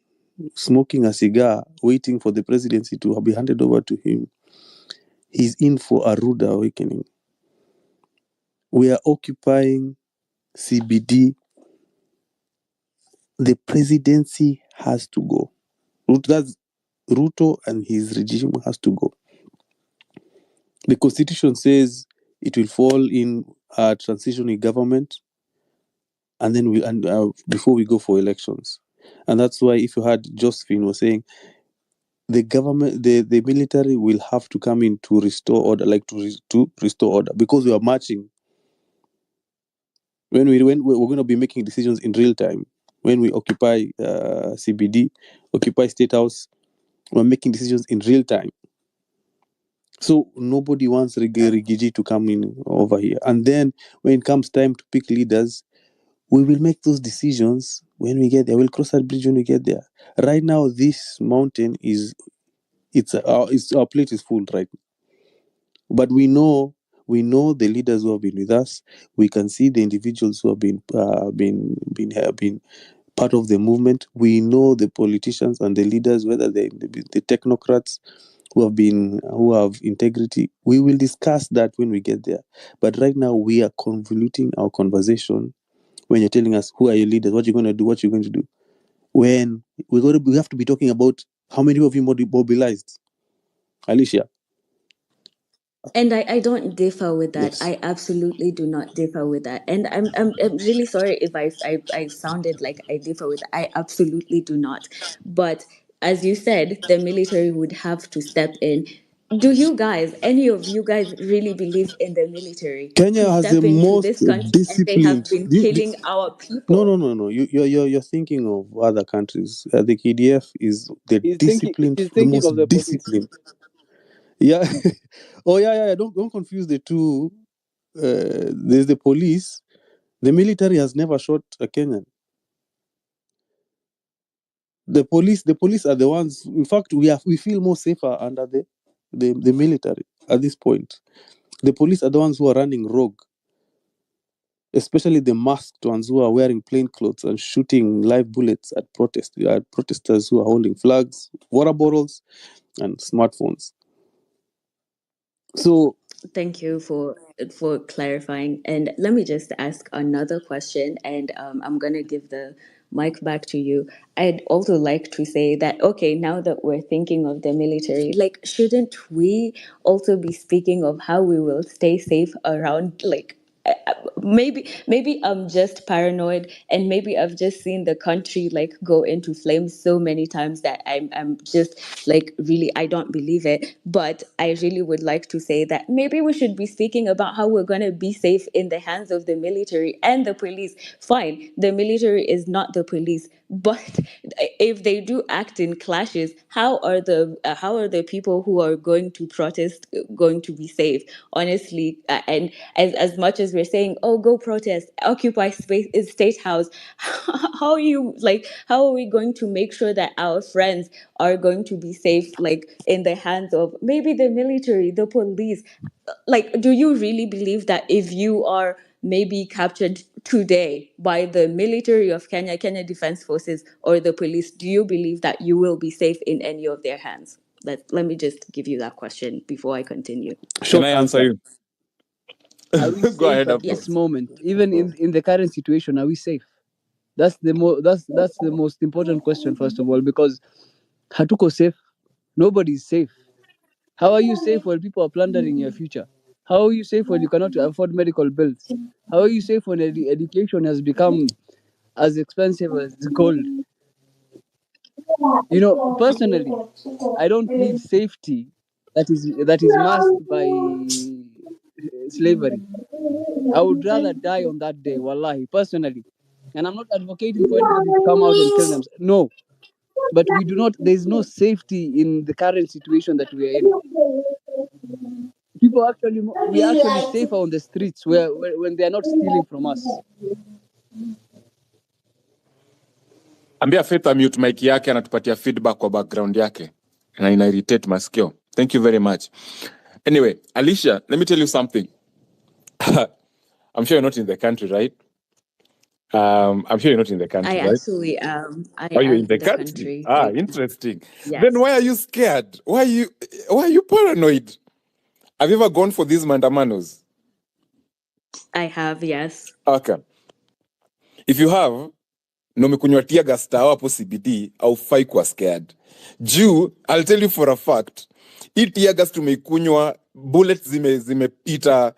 smoking a cigar, waiting for the presidency to be handed over to him, he's in for a rude awakening. We are occupying CBD, the presidency has to go. Ruto and his regime has to go. The constitution says it will fall in a transitional government, and then before we go for elections. And that's why, if you heard Josephine was saying, the government, the military will have to come in to restore order, to restore order, because we are marching. When we're going to be making decisions in real time. When we occupy CBD, occupy State House, we're making decisions in real time. So nobody wants Rigiji to come in over here. And then when it comes time to pick leaders, we will make those decisions when we get there. We'll cross that bridge when we get there. Right now, this mountain our plate is full right now. But we know the leaders who have been with us. We can see the individuals who have been part of the movement. We know the politicians and the leaders, whether the technocrats who have integrity. We will discuss that when we get there. But right now, we are convoluting our conversation when you're telling us who are your leaders, what you're going to do, what you're going to do. When we have to be talking about how many of you mobilized. Alicia. And I don't differ with that. Yes. I absolutely do not differ with that. And I'm really sorry if I sounded like I differ with that. I absolutely do not. But as you said, the military would have to step in. Do you guys, any of you guys, really believe in the military Kenya to has the step into most this country and they have disciplined. been killing our people? No. You're thinking of other countries. The KDF is the He's the thinking most of the police. disciplined. Yeah. Oh yeah. Don't confuse the two. There's the police. The military has never shot a Kenyan. The police are the ones. In fact, we feel more safer under the military at this point. The police are the ones who are running rogue, especially the masked ones who are wearing plain clothes and shooting live bullets at protesters who are holding flags, water bottles, and smartphones. So Thank you for clarifying. And let me just ask another question, and I'm gonna give the mic back to you. I'd also like to say that, okay, now that we're thinking of the military, like, shouldn't we also be speaking of how we will stay safe around, like, maybe I'm just paranoid, and maybe I've just seen the country like go into flames so many times that I'm just like, really, I don't believe it. But I really would like to say that maybe we should be speaking about how we're going to be safe in the hands of the military and the police. Fine, the military is not the police, but if they do act in clashes, how are the people who are going to protest going to be safe? Honestly, and as much as we're saying, oh, go protest, occupy space is State House, how are we going to make sure that our friends are going to be safe, like, in the hands of maybe the military, the police? Like, do you really believe that if you are maybe captured today by the military of Kenya Defense Forces, or the police, do you believe that you will be safe in any of their hands? Let me just give you that question before I continue. Can short I answer answer. you? Are we Go safe ahead, at Abdul. this moment? Even in the current situation, are we safe? That's the most important question, first of all, because hatuko safe. Nobody's safe. How are you safe when people are plundering your future? How are you safe when you cannot afford medical bills? How are you safe when education has become as expensive as gold? Personally, I don't need safety that is masked by slavery. I would rather die on that day, wallahi, personally. And I'm not advocating for anybody to come out and kill them. No. But there's no safety in the current situation that we are in. We are actually safer on the streets when they are not stealing from us. Ambia Faith amute mic yake, anatupatia feedback kwa background yake. Na ina irritate masikio. Thank you very much. Anyway, Alicia, let me tell you something. I'm sure you're not in the country, right? I'm sure you're not in the country, I right? actually am. I Are you am in in the the country? country Ah, right now. interesting. Yes, Then why are you scared? Why are you paranoid? Have you ever gone for these mandamanos? I have. Yes. Okay. If you have, na umekunywa tear gas tao hapo CBD, haufai kuwa scared. I'll tell you for a fact, hii tear gas tumeikunywa, bullets zimepita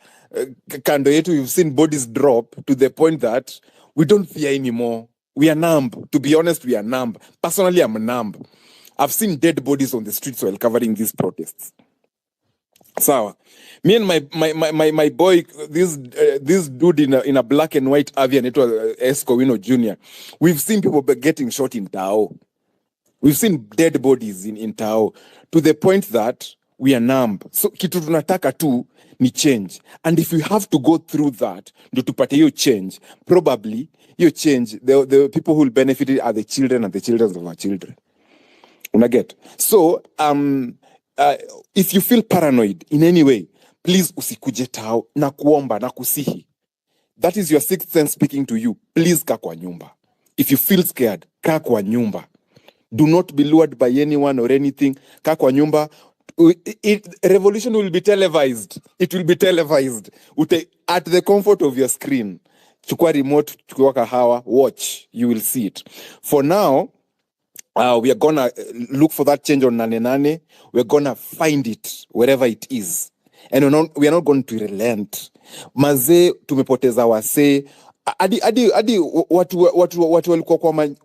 kando yetu, you've seen bodies drop to the point that we don't fear anymore. We are numb. To be honest, we are numb. Personally, I'm numb. I've seen dead bodies on the streets while covering these protests. Sawa. Me and my boy, this dude in a black and white avian, it was Escowino Jr. We've seen people getting shot in Tao. We've seen dead bodies in Tao to the point that we are numb. So kitu tunataka tu ni change. And if we have to go through that, ndio tupate hiyo change, probably hiyo change, the people who will benefit are the children and the children of our children. Unaget? So, if you feel paranoid in any way, please usikuje Tao, na kuomba, na kusihi. That is your sixth sense speaking to you. Please kaa kwa nyumba. If you feel scared, kaa kwa nyumba. Do not be lured by anyone or anything. Kaa kwa nyumba. Revolution will be televised. It will be televised. At the comfort of your screen. Chukua remote, chukua kahawa, watch. You will see it. For now, we are going to look for that change on Nanenane. We're going to find it wherever it is. And we are not going to relent. Maze tumepoteza wase. Adi watu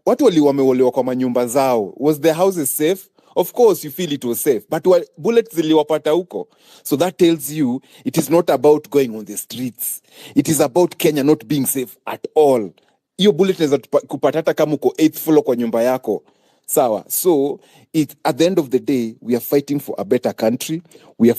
waliwameolewa kwa manyumba zao. Was the houses safe? Of course you feel it was safe. But bullets ziliwapata huko. So that tells you it is not about going on the streets. It is about Kenya not being safe at all. Iyo bullet inaweza kupata hata kama uko 8th floor kwa nyumba yako. Sawa. So at the end of the day, we are fighting for a better country. We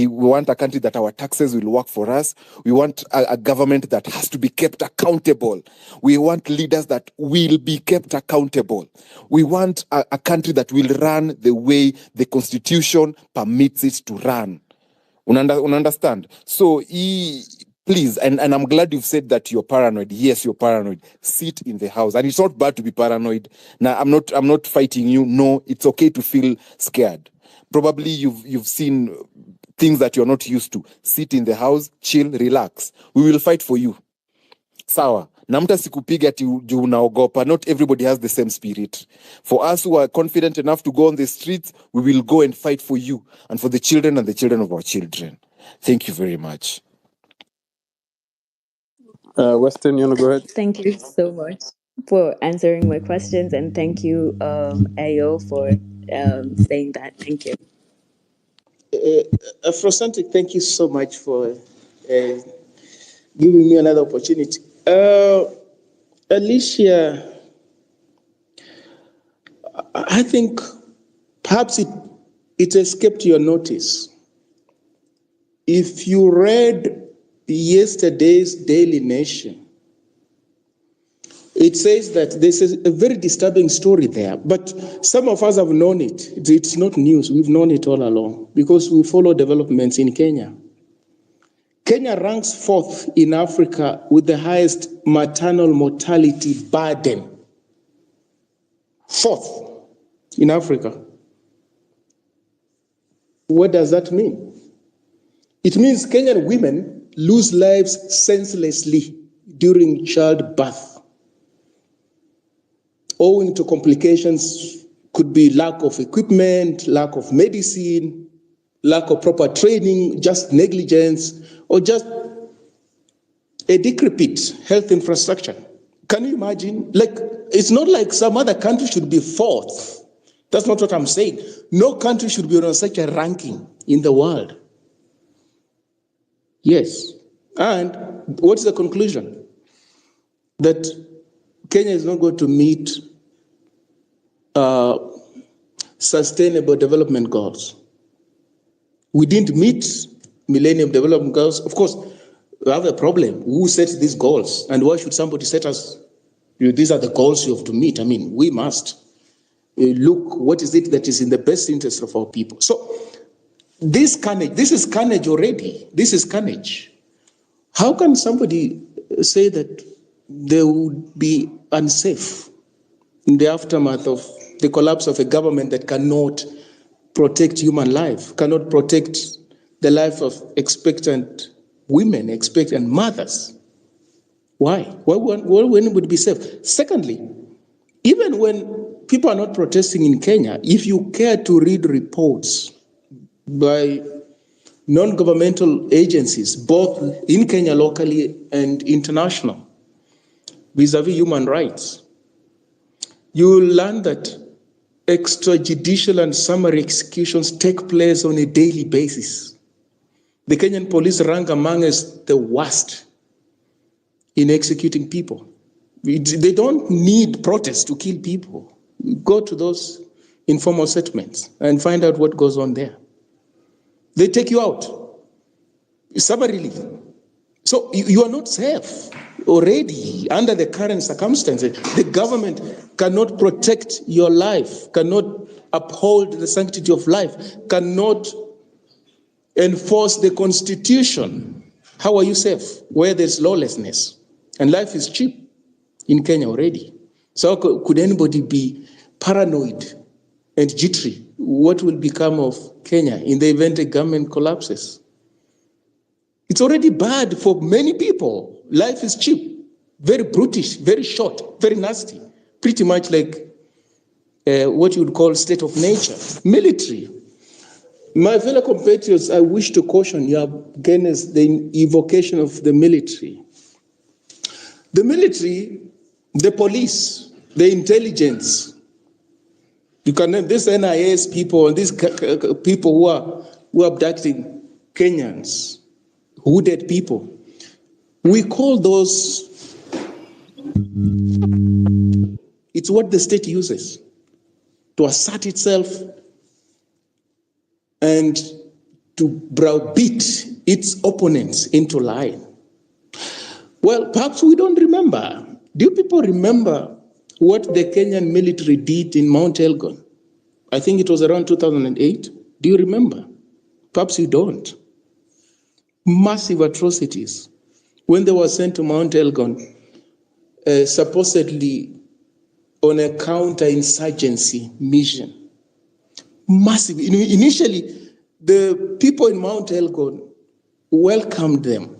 want a country that our taxes will work for us. We want a government that has to be kept accountable. We want leaders that will be kept accountable. We want a country that will run the way the Constitution permits it to run. Understand? So please, and I'm glad you've said that you're paranoid. Yes, you're paranoid. Sit in the house. And it's not bad to be paranoid. Now, I'm not fighting you. No, it's okay to feel scared. Probably you've seen things that you're not used to. Sit in the house, chill, relax. We will fight for you. Sawa. Na mta sikupiga ati juu unaogopa. Not everybody has the same spirit. For us who are confident enough to go on the streets, we will go and fight for you and for the children and the children of our children. Thank you very much. Weston, you want to go ahead? Thank you so much for answering my questions, and thank you, Ayo, for saying that. Thank you. Afrocentric, thank you so much for giving me another opportunity. Alicia, I think perhaps it escaped your notice. If you read yesterday's Daily Nation, it says that this is a very disturbing story there, but some of us have known it. It's not news. We've known it all along because we follow developments in Kenya. Kenya ranks 4th in Africa with the highest maternal mortality burden. 4th in Africa. What does that mean? It means Kenyan women lose lives senselessly during childbirth, owing to complications. Could be lack of equipment, lack of medicine, lack of proper training, just negligence, or just a decrepit health infrastructure. Can you imagine? Like, it's not like some other country should be 4th. That's not what I'm saying. No country should be on such a ranking in the world. Yes. And what's the conclusion? That Kenya is not going to meet sustainable development goals. We didn't meet Millennium Development Goals. Of course, we have a problem. Who sets these goals? And why should somebody set us? These are the goals you have to meet. I mean, we must look what is it that is in the best interest of our people. So this is carnage already. This is carnage. How can somebody say that they would be unsafe in the aftermath of the collapse of a government that cannot protect human life, cannot protect the life of expectant women, expectant mothers? Why? Why would anybody be safe? Secondly, even when people are not protesting in Kenya, if you care to read reports by non-governmental agencies, both in Kenya locally and international, vis-a-vis human rights, you will learn that extrajudicial and summary executions take place on a daily basis. The Kenyan police rank among the worst in executing people. They don't need protests to kill people. Go to those informal settlements and find out what goes on there. They take you out. Summarily. So you are not safe already under the current circumstances. The government cannot protect your life, cannot uphold the sanctity of life, cannot enforce the constitution. How are you safe where there's lawlessness? And life is cheap in Kenya already. So could anybody be paranoid and jittery? What will become of Kenya in the event the government collapses? It's already bad for many people. Life is cheap, very brutish, very short, very nasty, pretty much like what you would call state of nature. Military. My fellow compatriots, I wish to caution you against the evocation of the military. The military, the police, the intelligence, you can these NIS people, these people who are abducting Kenyans, hooded people, we call those, it's what the state uses to assert itself and to browbeat its opponents into line. Well, perhaps we don't remember. Do you people remember what the Kenyan military did in Mount Elgon? I think it was around 2008. Do you remember? Perhaps you don't. Massive atrocities. When they were sent to Mount Elgon, supposedly on a counter-insurgency mission. Massive. Initially, the people in Mount Elgon welcomed them.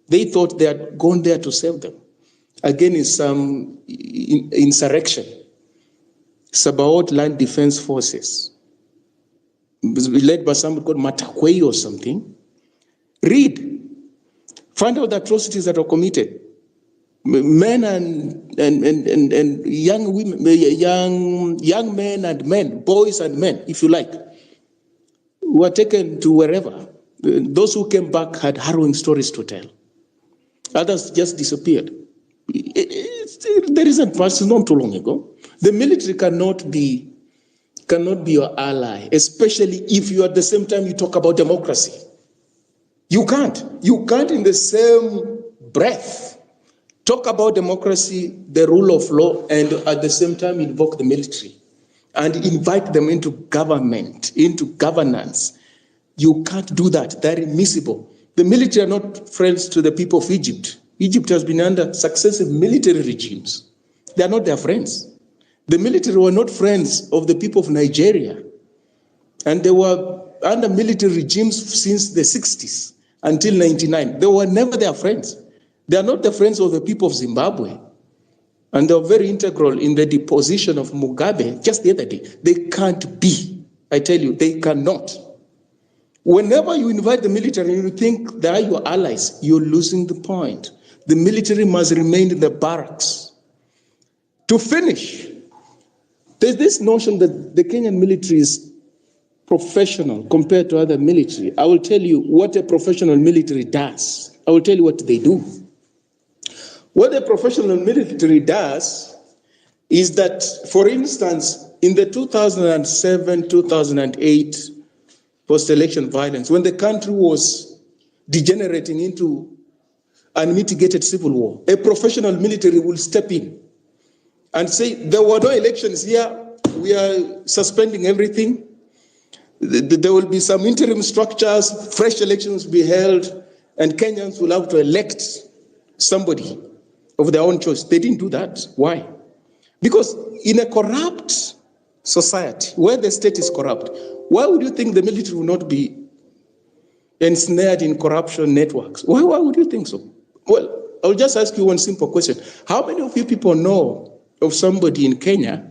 They thought they had gone there to save them. Again, in some insurrection. Sabaot Land Defense Forces, led by somebody called Martha Karua or something. Read. Find out the atrocities that were committed. Men and young women, young men and men, boys and men, if you like, were taken to wherever. Those who came back had harrowing stories to tell. Others just disappeared. There isn't much, not too long ago. The military cannot be your ally, especially if you at the same time you talk about democracy. You can't in the same breath talk about democracy, the rule of law, and at the same time invoke the military and invite them into government, into governance. You can't do that. They're immiscible. The military are not friends to the people of Egypt. Egypt has been under successive military regimes. They are not their friends. The military were not friends of the people of Nigeria. And they were under military regimes since the 60s until 99. They were never their friends. They are not the friends of the people of Zimbabwe. And they were very integral in the deposition of Mugabe just the other day. They can't be. I tell you, they cannot. Whenever you invite the military and you think they are your allies, you're losing the point. The military must remain in the barracks. To finish, there's this notion that the Kenyan military is professional compared to other military. I will tell you what a professional military does. I will tell you what they do. What a professional military does is that, for instance, in the 2007-2008 post-election violence, when the country was degenerating into unmitigated civil war, a professional military will step in and say, there were no elections here, we are suspending everything. There will be some interim structures, fresh elections will be held, and Kenyans will have to elect somebody of their own choice. They didn't do that. Why? Because in a corrupt society, where the state is corrupt, why would you think the military will not be ensnared in corruption networks? Why would you think so? Well, I'll just ask you one simple question. How many of you people know of somebody in Kenya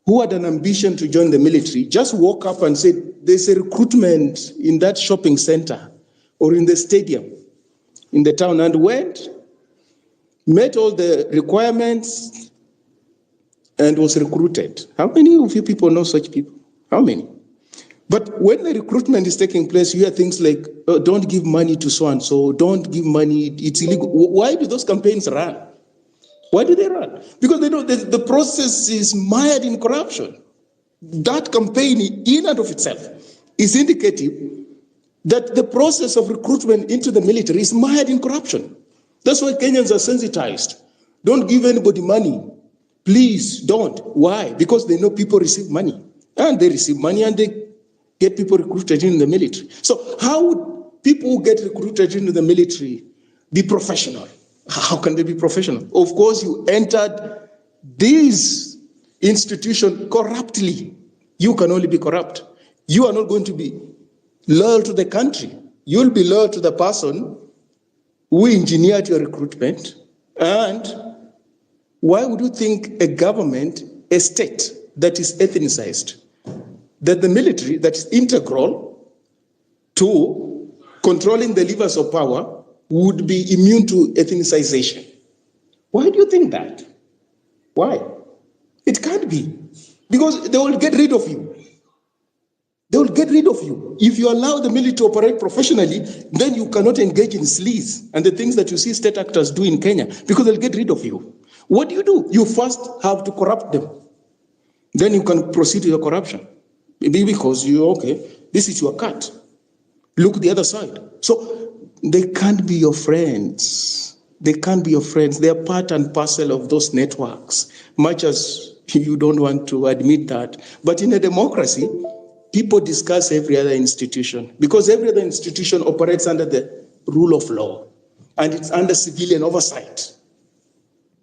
who had an ambition to join the military, just woke up and said, there's a recruitment in that shopping center or in the stadium in the town, and went, met all the requirements, and was recruited? How many of you people know such people? How many? But when the recruitment is taking place, you hear things like, oh, don't give money to so-and-so, don't give money, it's illegal. Why do those campaigns run? Why do they run? Because they know that the process is mired in corruption. That campaign in and of itself is indicative that the process of recruitment into the military is mired in corruption. That's why Kenyans are sensitized. Don't give anybody money. Please don't. Why? Because they know people receive money. And they receive money and they get people recruited in the military. So how would people who get recruited into the military be professional? How can they be professional? Of course, you entered this institution corruptly. You can only be corrupt. You are not going to be loyal to the country. You'll be loyal to the person who engineered your recruitment. And why would you think a government, a state that is ethnicized, that the military that is integral to controlling the levers of power would be immune to ethnicization? Why do you think that? Why? It can't be. Because they will get rid of you. They will get rid of you. If you allow the military to operate professionally, then you cannot engage in sleaze and the things that you see state actors do in Kenya, because they'll get rid of you. What do? You first have to corrupt them. Then you can proceed to your corruption. Maybe because this is your cut. Look the other side. So they can't be your friends. They can't be your friends. They are part and parcel of those networks, much as you don't want to admit that. But in a democracy, people discuss every other institution because every other institution operates under the rule of law and it's under civilian oversight.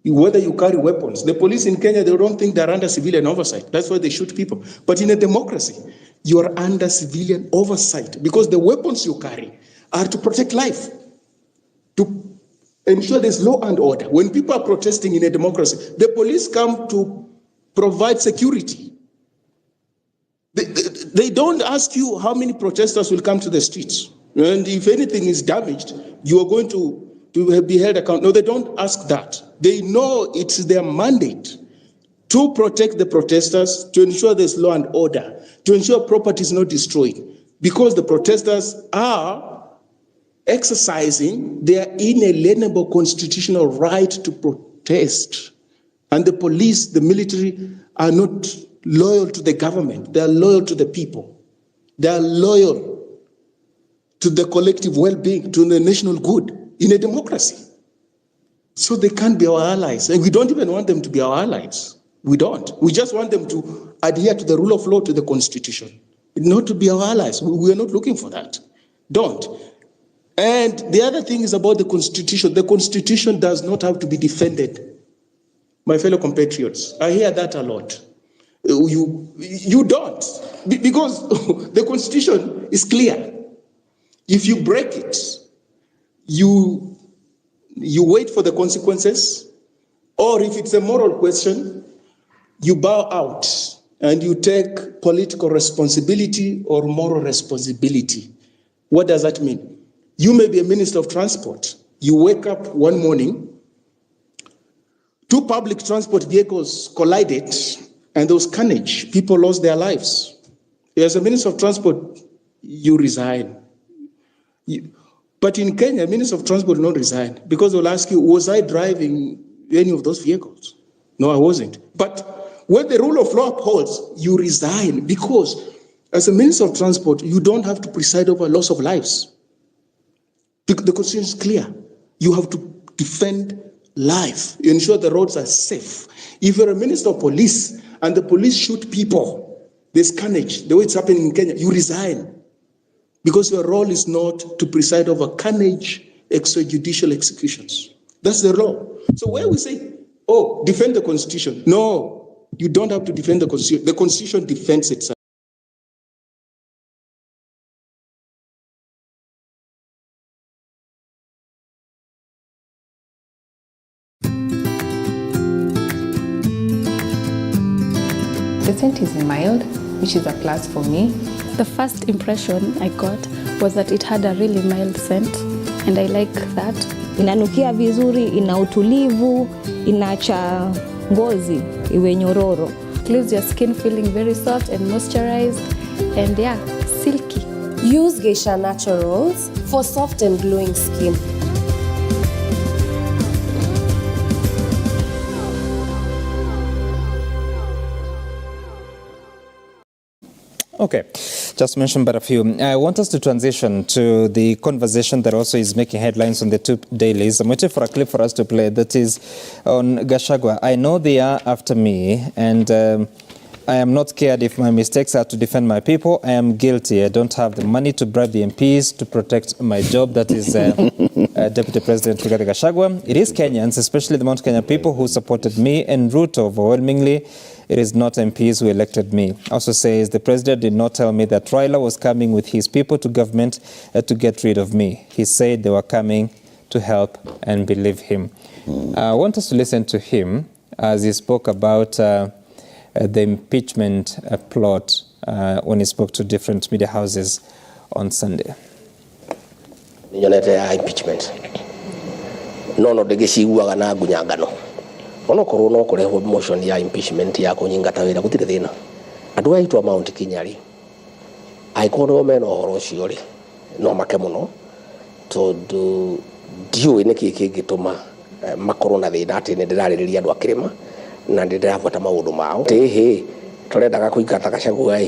Whether you carry weapons, the police in Kenya, they don't think they're under civilian oversight. That's why they shoot people. But in a democracy, you are under civilian oversight because the weapons you carry are to protect life, to ensure there's law and order. When people are protesting in a democracy, the police come to provide security. They don't ask you how many protesters will come to the streets. And if anything is damaged, you are going to be held accountable. No, they don't ask that. They know it's their mandate to protect the protesters, to ensure there's law and order, to ensure property is not destroyed, because the protesters are exercising their inalienable constitutional right to protest. And the police, the military, are not loyal to the government. They are loyal to the people. They are loyal to the collective well-being, to the national good in a democracy. So they can't be our allies. And we don't even want them to be our allies. We don't. We just want them to adhere to the rule of law, to the Constitution, not to be our allies. We are not looking for that. Don't. And the other thing is about the Constitution. The Constitution does not have to be defended. My fellow compatriots, I hear that a lot. You don't, because the Constitution is clear. If you break it, you wait for the consequences, or if it's a moral question, you bow out and you take political responsibility or moral responsibility. What does that mean? You may be a minister of transport. You wake up one morning, two public transport vehicles collided, and there was carnage. People lost their lives. As a minister of transport, you resign. But in Kenya, minister of transport will not resign because they'll ask you, was I driving any of those vehicles? No, I wasn't. But when the rule of law upholds, you resign because as a minister of transport, you don't have to preside over loss of lives. The Constitution is clear. You have to defend life. You ensure the roads are safe. If you're a minister of police and the police shoot people, there's carnage, the way it's happening in Kenya, you resign. Because your role is not to preside over carnage, extrajudicial executions. That's the law. So where we say, oh, defend the Constitution. No, you don't have to defend the Constitution. The Constitution defends itself. The scent is mild, which is a plus for me. The first impression I got was that it had a really mild scent, and I like that. Inanukia vizuri, ina utulivu, inacha ngozi iwe nyororo. It leaves your skin feeling very soft and moisturized, and yeah, silky. Use Geisha Naturals for soft and glowing skin. Okay, just mentioned but a few. I want us to transition to the conversation that also is making headlines on the two dailies. I'm waiting for a clip for us to play that is on Gachagua. I know they are after me, and I am not scared if my mistakes are to defend my people. I am guilty. I don't have the money to bribe the MPs to protect my job. That is Deputy President Rigathi Gachagua. It is Kenyans, especially the Mount Kenya people, who supported me and Ruto overwhelmingly. It is not MPs who elected me. Also says the president did not tell me that Raila was coming with his people to government to get rid of me. He said they were coming to help and believe him. I want us to listen to him as he spoke about the impeachment plot when he spoke to different media houses on Sunday. Impeachment. No, the gesi uaga na gunyangano. Ono korona kureho motion ya impeachment ya kunyingata wira gutire thina. Andu aitwa Mount Kinyari. Aikono meno horo ciori. No make muno. Tondu diu niki kigituma makorona thina ati ne ndirariria andu akirima na ndirafuata maundu mao. Tehe turendaga kuingata Gachagua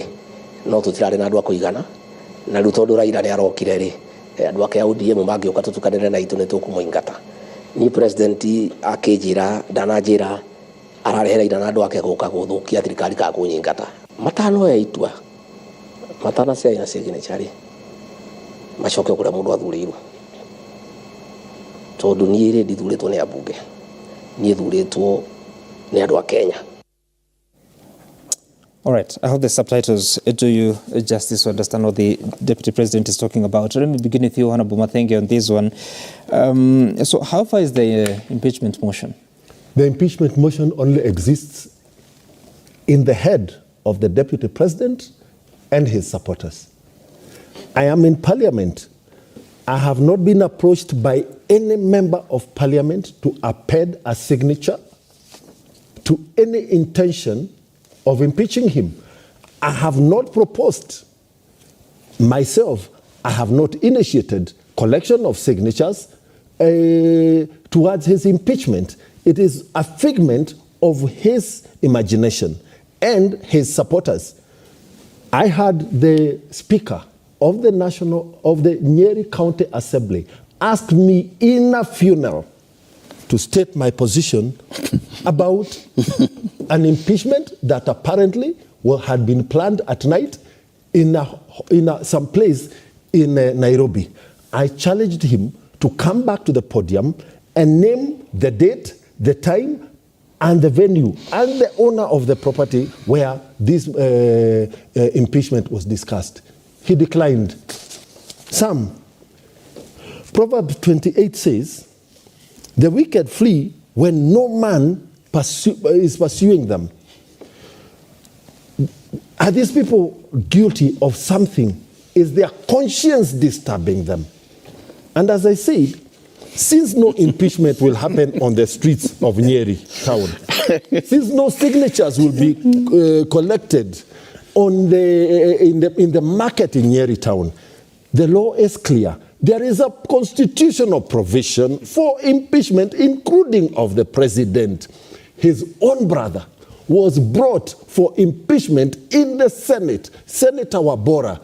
no tutirari na andu akuigana. Na riu tondu Raila ni arokire ri andu ake ODM mangioka tutukanire na itu nitukumuingata. Ni presidenti akejira danajira ararehera ina andu ake guka guthukia thirikari ka kunyingata matano ya itwa matana cia ina cigine chari macoke kuria mundu athuriirwo tondu ni iri ndithuritwo ni abunge ni thuritwo ni andu a Kenya. All right, I hope the subtitles do you justice to understand what the Deputy President is talking about. Let me begin with you, Honorable Mathengi, on this one. So how far is the impeachment motion? The impeachment motion only exists in the head of the Deputy President and his supporters. I am in Parliament. I have not been approached by any member of Parliament to append a signature to any intention of impeaching him. I have not proposed myself, I have not initiated collection of signatures towards his impeachment. It is a figment of his imagination and his supporters. I had the Speaker of the Nyeri County Assembly ask me in a funeral to state my position about an impeachment that apparently had been planned at night in some place in Nairobi. I challenged him to come back to the podium and name the date, the time, and the venue, and the owner of the property where this impeachment was discussed. He declined. Proverbs 28 says, the wicked flee when no man is pursuing them. Are these people guilty of something? Is their conscience disturbing them? And as I said, since no impeachment will happen on the streets of Nyeri town, since no signatures will be collected in the market in Nyeri town, the law is clear. There is a constitutional provision for impeachment, including of the president. His own brother was brought for impeachment in the Senate. Senator Wabora,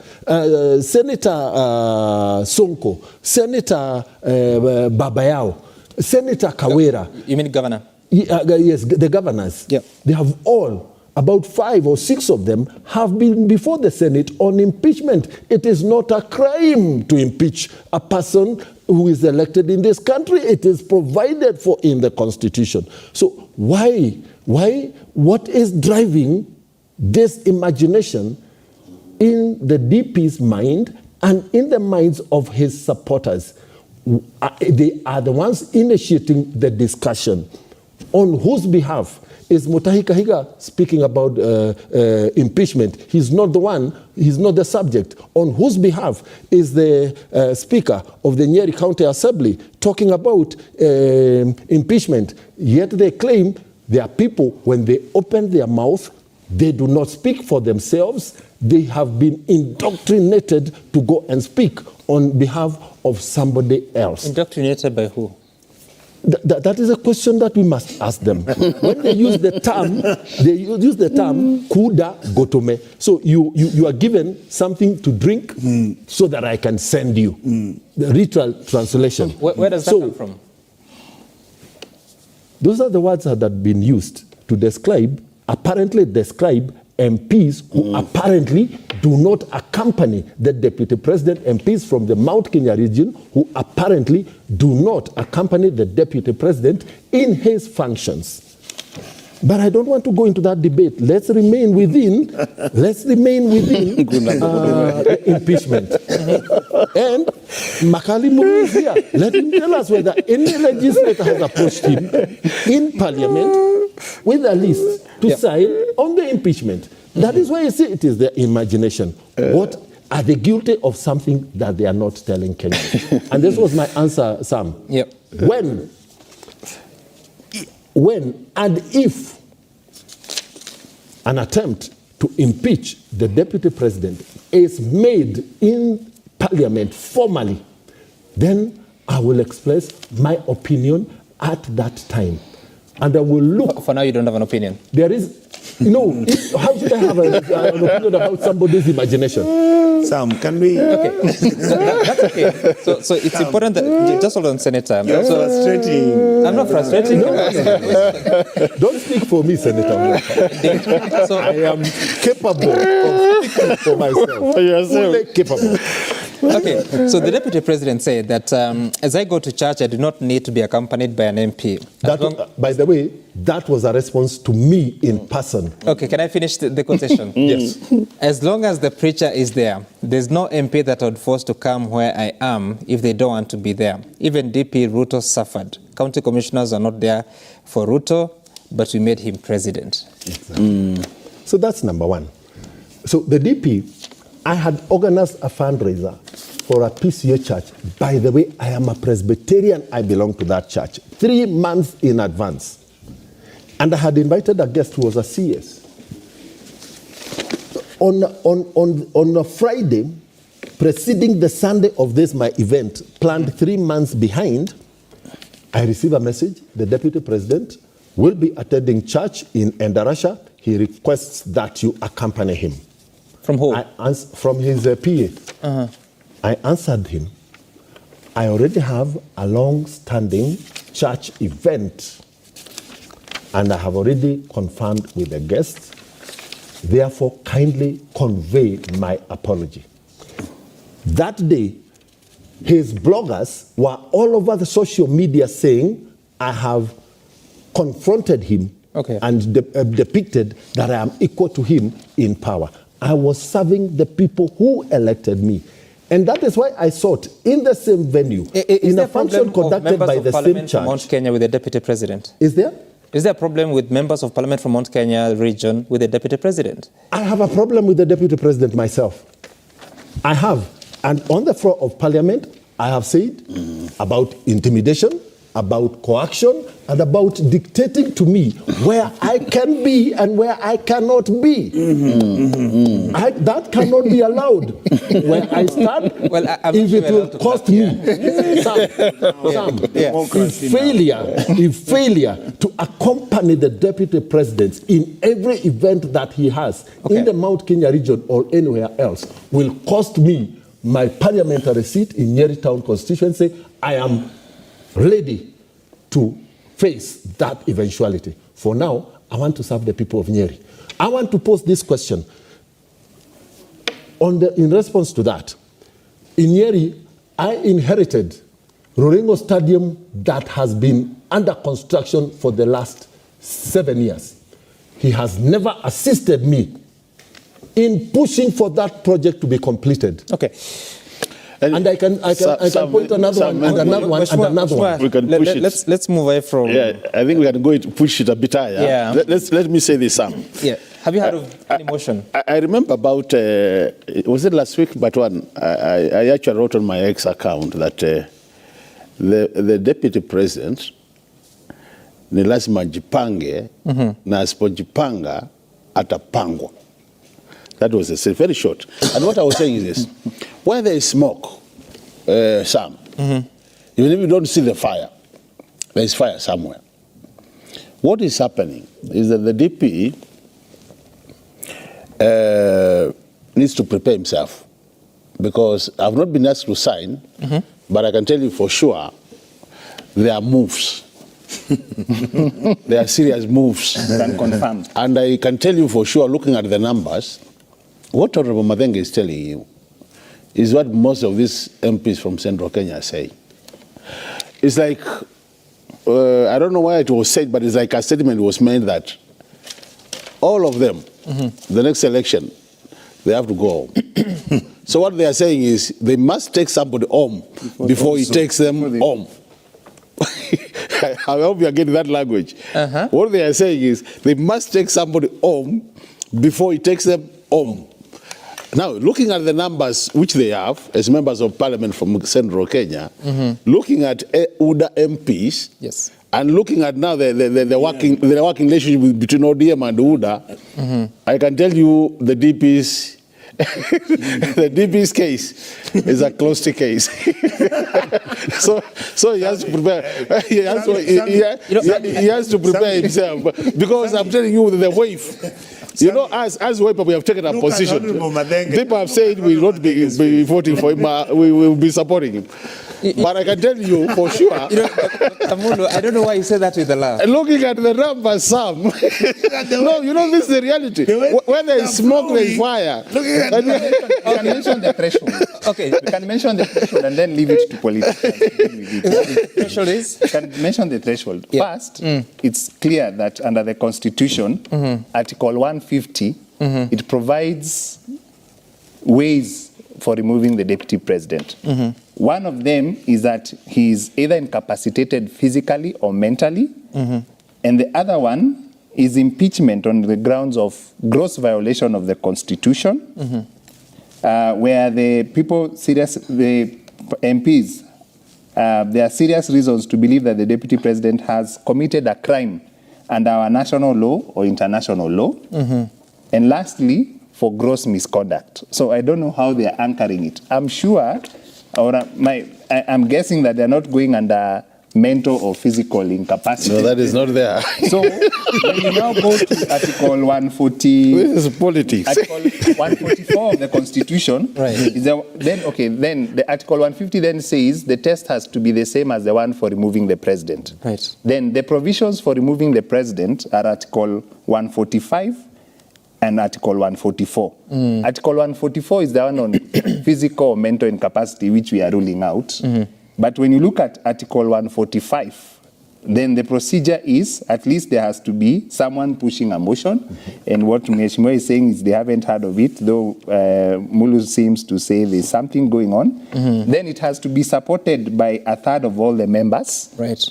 Senator Sonko, Senator Babayao, Senator Kawera. You mean governor? Yes, the governors. Yeah. They have all, about 5 or 6 of them, have been before the Senate on impeachment. It is not a crime to impeach a person who is elected in this country. It is provided for in the Constitution. So what is driving this imagination in the DP's mind and in the minds of his supporters? They are the ones initiating the discussion. On whose behalf is Mutahi Kahiga speaking about impeachment. He's not the one, he's not the subject. On whose behalf is the Speaker of the Nyeri County Assembly talking about impeachment? Yet they claim there are people, when they open their mouth, they do not speak for themselves. They have been indoctrinated to go and speak on behalf of somebody else. Indoctrinated by who? That is a question that we must ask them. When they use the term, kuda gotome. So you are given something to drink so that I can send you. The literal translation. Where does that come from? Those are the words that have been used to apparently describe MPs who apparently do not accompany the deputy president, MPs from the Mount Kenya region who apparently do not accompany the deputy president in his functions. But I don't want to go into that debate. Let's remain within impeachment. And Makali Muru is here. Let him tell us whether any legislator has approached him in parliament with a list to sign on the impeachment. That is why you see it is their imagination. What are they guilty of something that they are not telling Kenyans? And this was my answer, Sam. Yep. When and if an attempt to impeach the deputy president is made in parliament formally, then I will express my opinion at that time. And I will look. For now, you don't have an opinion. There is, how should I have an opinion about somebody's imagination? Sam, can we? Okay. That's okay. So it's important that, just hold on, Senator. You're frustrating. I'm not frustrating. No. Don't speak for me, Senator. So I am capable of speaking for myself. Fully capable. Okay, so the deputy president said that as I go to church, I do not need to be accompanied by an MP. By the way, that was a response to me in person. Okay, can I finish the quotation? Yes. As long as the preacher is there, there's no MP that I would force to come where I am if they don't want to be there. Even DP Ruto suffered. County commissioners are not there for Ruto, but we made him president. Exactly. So that's number one. So the DP, I had organized a fundraiser for a PCA church. By the way, I am a Presbyterian. I belong to that church. 3 months in advance. And I had invited a guest who was a CS. On a Friday, preceding the Sunday of this, my event, planned 3 months behind, I received a message. The deputy president will be attending church in Endarasha. He requests that you accompany him. From who? From his PA. I answered him. I already have a long-standing church event, and I have already confirmed with the guests. Therefore, kindly convey my apology. That day, his bloggers were all over the social media saying, I have confronted him and depicted that I am equal to him in power. I was serving the people who elected me. And that is why I sought in the same venue, in a function conducted by the same church. Mount Kenya with the deputy president? Is there? Is there a problem with members of parliament from Mount Kenya region with the deputy president? I have a problem with the deputy president myself. I have. And on the floor of parliament, I have said about intimidation, about coaction, and about dictating to me where I can be and where I cannot be. That cannot be allowed. When I start, if it will cost me, if failure to accompany the deputy president in every event that he has in the Mount Kenya region or anywhere else will cost me my parliamentary seat in Nyeri Town constituency, I am ready to face that eventuality. For now, I want to serve the people of Nyeri. I want to pose this question. In response to that, in Nyeri, I inherited Roringo Stadium that has been under construction for the last 7 years. He has never assisted me in pushing for that project to be completed. Okay. And I can point another one and another one and another one. We can push it. Let's move away from. Yeah, I think we can go to push it a bit higher. Yeah. Let me say this, Sam. Yeah. Have you heard of any motion? I remember about, was it last week? But I actually wrote on my X account that the deputy president ni lazima jipange na asipojipanga atapangwa. That was very short. And what I was saying is this: where there is smoke, Sam, even if you don't see the fire, there is fire somewhere. What is happening is that the DP needs to prepare himself, because I've not been asked to sign, but I can tell you for sure there are moves. There are serious moves. Can confirm. And I can tell you for sure, looking at the numbers, what Honorable Madenge is telling you is what most of these MPs from Central Kenya say. It's like, I don't know why it was said, but it's like a statement was made that all of them, the next election, they have to go home. So what they are saying is they must take somebody home before he takes them home. I hope you are getting that language. What they are saying is they must take somebody home before he takes them home. Now, looking at the numbers which they have as members of parliament from Central Kenya, looking at UDA MPs, yes, and looking at now the working relationship between ODM and UDA, I can tell you the DP's the DP's case is a closed case. so he has to prepare. He has to prepare himself, because I'm telling you the wave. You know, as wave, we have taken a position. People have said we will not be voting for him. We will be supporting him. But I can tell you for sure. Tamulo, I don't know why you say that with a laugh. Looking at the numbers, Sam. No, you know, this is the reality. When there is smoke, there is fire. We can mention the threshold. Okay, we can mention the threshold and then leave it to politicians. The threshold is? We can mention the threshold. Yeah. First, it's clear that under the Constitution, Article 150, it provides ways for removing the deputy president. One of them is that he is either incapacitated physically or mentally, and the other one is impeachment on the grounds of gross violation of the Constitution, where the MPs, there are serious reasons to believe that the deputy president has committed a crime under our national law or international law, and lastly, for gross misconduct. So I don't know how they are anchoring it. I'm sure, I'm guessing that they're not going under mental or physical incapacity. No, that is not there. So when you now go to Article 140, this is politics. Article 144 of the Constitution, right? Then the Article 150 then says the test has to be the same as the one for removing the president. Right. Then the provisions for removing the president are Article 145 and Article 144. Article 144 is the one on physical or mental incapacity, which we are ruling out. But when you look at Article 145, then the procedure is, at least there has to be someone pushing a motion. And what Mheshimiwa is saying is they haven't heard of it, though Mulu seems to say there's something going on. Then it has to be supported by a third of all the members. Right.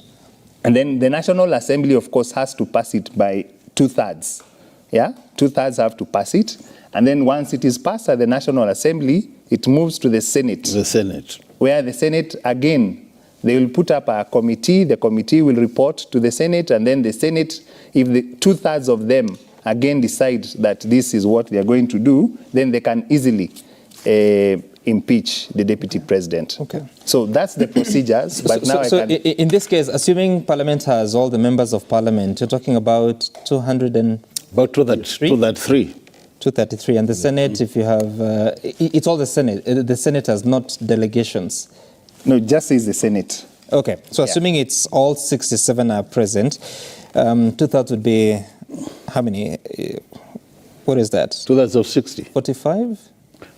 And then the National Assembly, of course, has to pass it by 2/3. Yeah, 2/3 have to pass it. And then once it is passed at the National Assembly, it moves to the Senate. The Senate. Where the Senate, again, they will put up a committee. The committee will report to the Senate. And then the Senate, if the 2/3 of them again decide that this is what they are going to do, then they can easily impeach the deputy president. Okay. So that's the procedures. But now in this case, assuming Parliament has all the members of Parliament, you're talking about 233. 233, and the Senate, if you have, it's all the Senate. The senators, not delegations. No, it just says the Senate. Okay, so assuming it's all 67 are present, 2/3 would be how many? What is that? 2/3 of 60. 45?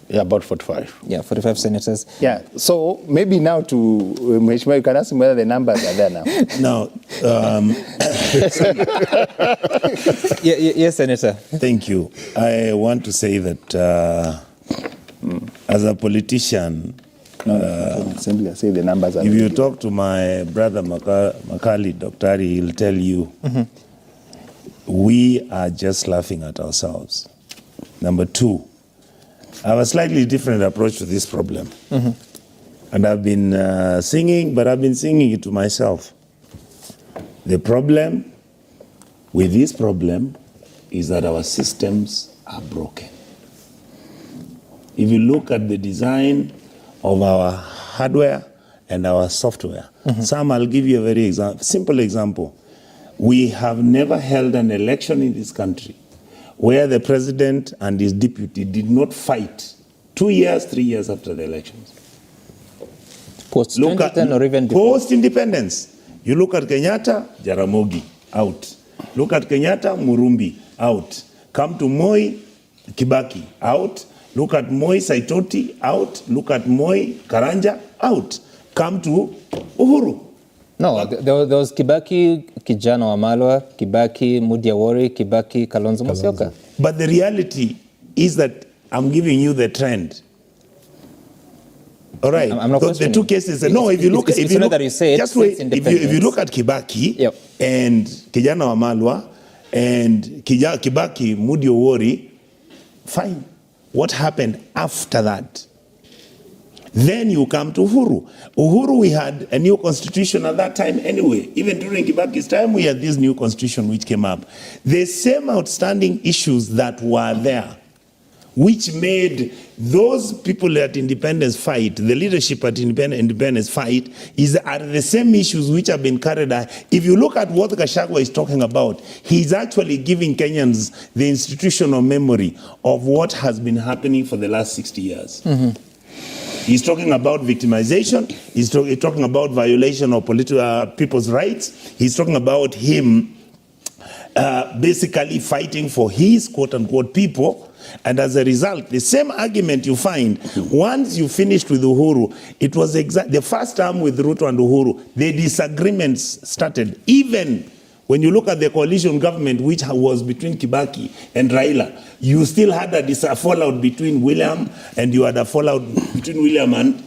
Yeah, about 45. Yeah, 45 senators. Yeah, so maybe now to Mheshimiwa, you can ask him whether the numbers are there now. No. Yes, Senator. Thank you. I want to say that as a politician, Simply say the numbers are. If you talk to my brother Makali, Dr. Ari, he'll tell you we are just laughing at ourselves. Number two, I have a slightly different approach to this problem. And I've been singing, but I've been singing it to myself. The problem with this problem is that our systems are broken. If you look at the design of our hardware and our software, I'll give you a very simple example. We have never held an election in this country where the president and his deputy did not fight 2 years, 3 years after the elections. Post-2010 or even before? Post-independence. You look at Kenyatta, Jaramogi, out. Look at Kenyatta, Murumbi, out. Come to Moi, Kibaki, out. Look at Moi, Saitoti, out. Look at Moi, Karanja, out. Come to Uhuru. No, there was Kibaki, Kijana Wamalwa, Kibaki, Mudiawori, Kibaki, Kalonzo Musyoka. But the reality is that I'm giving you the trend. All right. I'm not the two cases. No, if you look at if you look at Kibaki and Kijana Wamalwa and Kibaki Mudiawori, fine. What happened after that? Then you come to Uhuru. Uhuru, we had a new constitution at that time anyway. Even during Kibaki's time, we had this new constitution which came up. The same outstanding issues that were there, which made those people at independence fight, the leadership at independence fight, are the same issues which have been carried out. If you look at what Gachagua is talking about, he's actually giving Kenyans the institutional memory of what has been happening for the last 60 years. He's talking about victimization. He's talking about violation of people's rights. He's talking about him basically fighting for his quote-unquote people. And as a result, the same argument you find, once you finished with Uhuru, it was the first time with Ruto and Uhuru, the disagreements started. Even when you look at the coalition government, which was between Kibaki and Raila, you still had a fallout between William, and you had a fallout between William and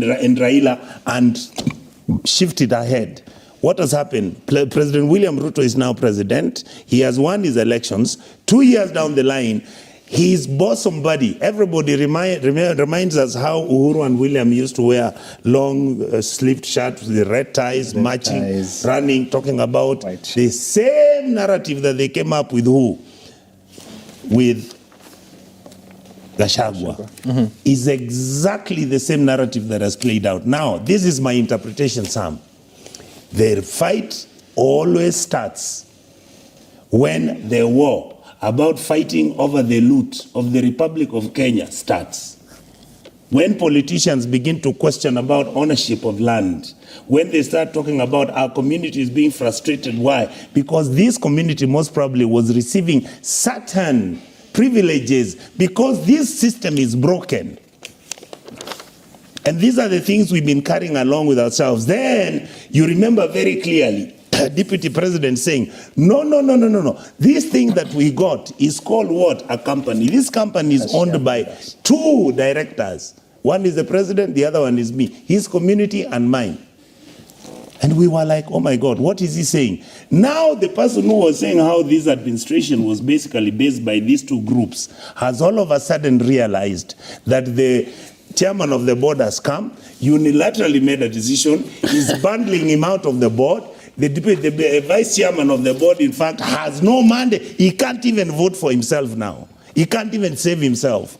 Raila, and shifted ahead. What has happened? President William Ruto is now president. He has won his elections. 2 years down the line, his bosom buddy, everybody reminds us how Uhuru and William used to wear long sleeved shirts with red ties, marching, running, talking about the same narrative that they came up with who? With Gachagua. Is exactly the same narrative that has played out. Now, this is my interpretation, Sam. The fight always starts when the war about fighting over the loot of the Republic of Kenya starts. When politicians begin to question about ownership of land, when they start talking about our communities being frustrated, why? Because this community most probably was receiving certain privileges because this system is broken. And these are the things we've been carrying along with ourselves. Then you remember very clearly Deputy President saying, no. This thing that we got is called what? A company. This company is owned by two directors. One is the president, the other one is me. His community and mine. And we were like, oh my God, what is he saying? Now the person who was saying how this administration was basically based by these two groups has all of a sudden realized that the chairman of the board has come, unilaterally made a decision, is bundling him out of the board. The vice chairman of the board, in fact, has no mandate. He can't even vote for himself now. He can't even save himself.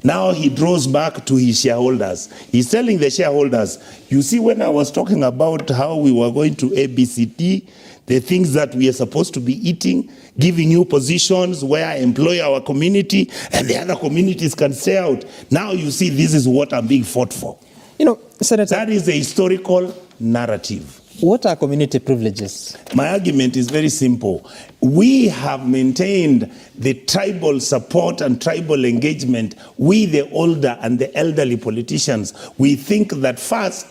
Now he draws back to his shareholders. He's telling the shareholders, you see, when I was talking about how we were going to ABCD, the things that we are supposed to be eating, giving you positions where I employ our community and the other communities can stay out. Now you see, this is what I'm being fought for. You know, Senator, that is a historical narrative. What are community privileges? My argument is very simple. We have maintained the tribal support and tribal engagement. We, the older and the elderly politicians, we think that first,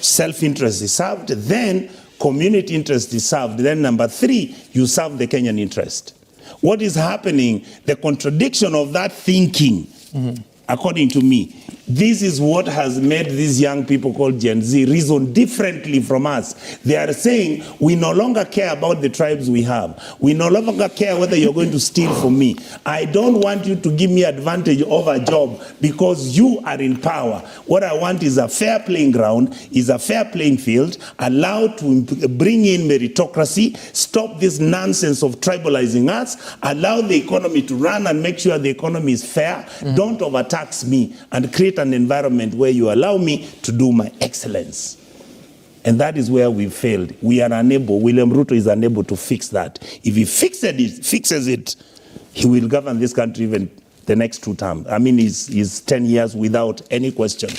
self-interest is served, then community interest is served, then number three, you serve the Kenyan interest. What is happening, the contradiction of that thinking according to me, this is what has made these young people called Gen Z reason differently from us. They are saying, we no longer care about the tribes we have. We no longer care whether you're going to steal from me. I don't want you to give me advantage over a job because you are in power. What I want is a fair playing ground, is a fair playing field, allowed to bring in meritocracy, stop this nonsense of tribalizing us, allow the economy to run and make sure the economy is fair. Don't overtax me and create an environment where you allow me to do my excellence. And that is where we failed. We are unable, William Ruto is unable to fix that. If he fixes it, he will govern this country even the next 2 terms. I mean, he's 10 years without any question.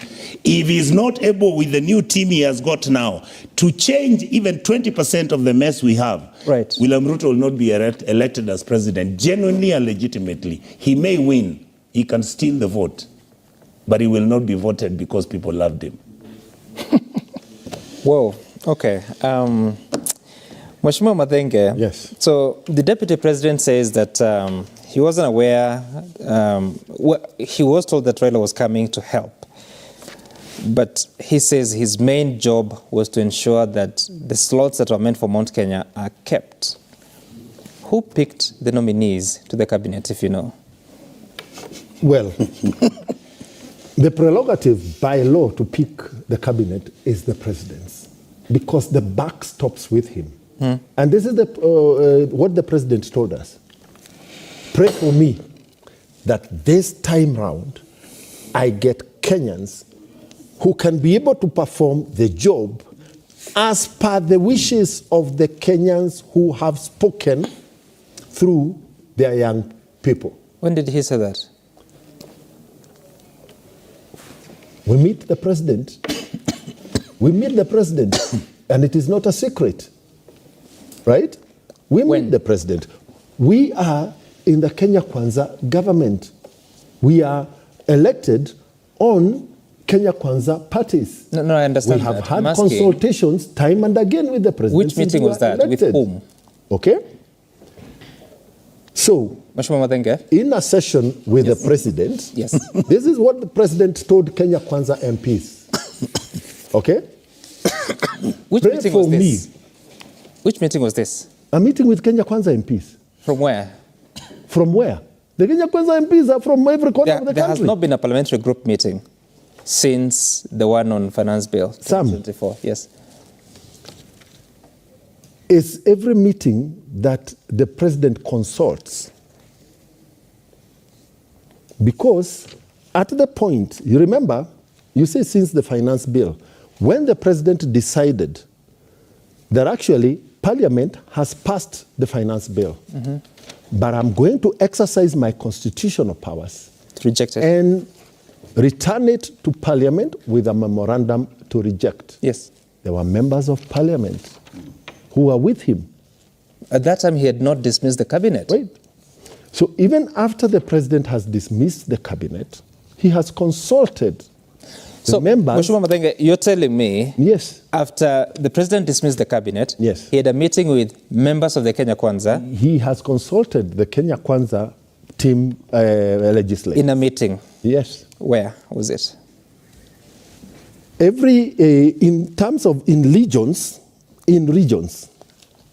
If he's not able with the new team he has got now to change even 20% of the mess we have, right, William Ruto will not be elected as president, genuinely and legitimately. He may win, he can steal the vote, but he will not be voted because people loved him. Whoa, okay. Mheshimiwa Mathenge. Yes. So the deputy president says that he wasn't aware, he was told that Raila was coming to help. But he says his main job was to ensure that the slots that were meant for Mount Kenya are kept. Who picked the nominees to the cabinet, if you know? Well, the prerogative by law to pick the cabinet is the president's, because the buck stops with him. And this is what the president told us. Pray for me that this time round I get Kenyans who can be able to perform the job as per the wishes of the Kenyans who have spoken through their young people. When did he say that? We meet the president. We meet the president, and it is not a secret, right? We meet the president. We are in the Kenya Kwanza government. We are elected on Kenya Kwanza parties. No, I understand. We have had consultations time and again with the president. Which meeting was that? Elected. With whom? Okay. So, in a session with the president, this is what the president told Kenya Kwanza MPs. Okay? Which Pray meeting for was this? me. Which meeting was this? A meeting with Kenya Kwanza MPs. From where? From where? The Kenya Kwanza MPs are from every corner of the country. There has not been a parliamentary group meeting since the one on finance bill 2024. Yes. It's every meeting that the president consults. Because at the point, you remember, you say since the finance bill, when the president decided that actually Parliament has passed the finance bill, but I'm going to exercise my constitutional powers to reject it and return it to Parliament with a memorandum to reject. Yes. There were members of Parliament who were with him. At that time, he had not dismissed the cabinet. Right. So even after the president has dismissed the cabinet, he has consulted the members. Mheshimiwa Mathenge, you're telling me, yes, after the president dismissed the cabinet, yes, he had a meeting with members of the Kenya Kwanza. He has consulted the Kenya Kwanza team legislators. In a meeting? Yes. Where was it? In terms of in regions,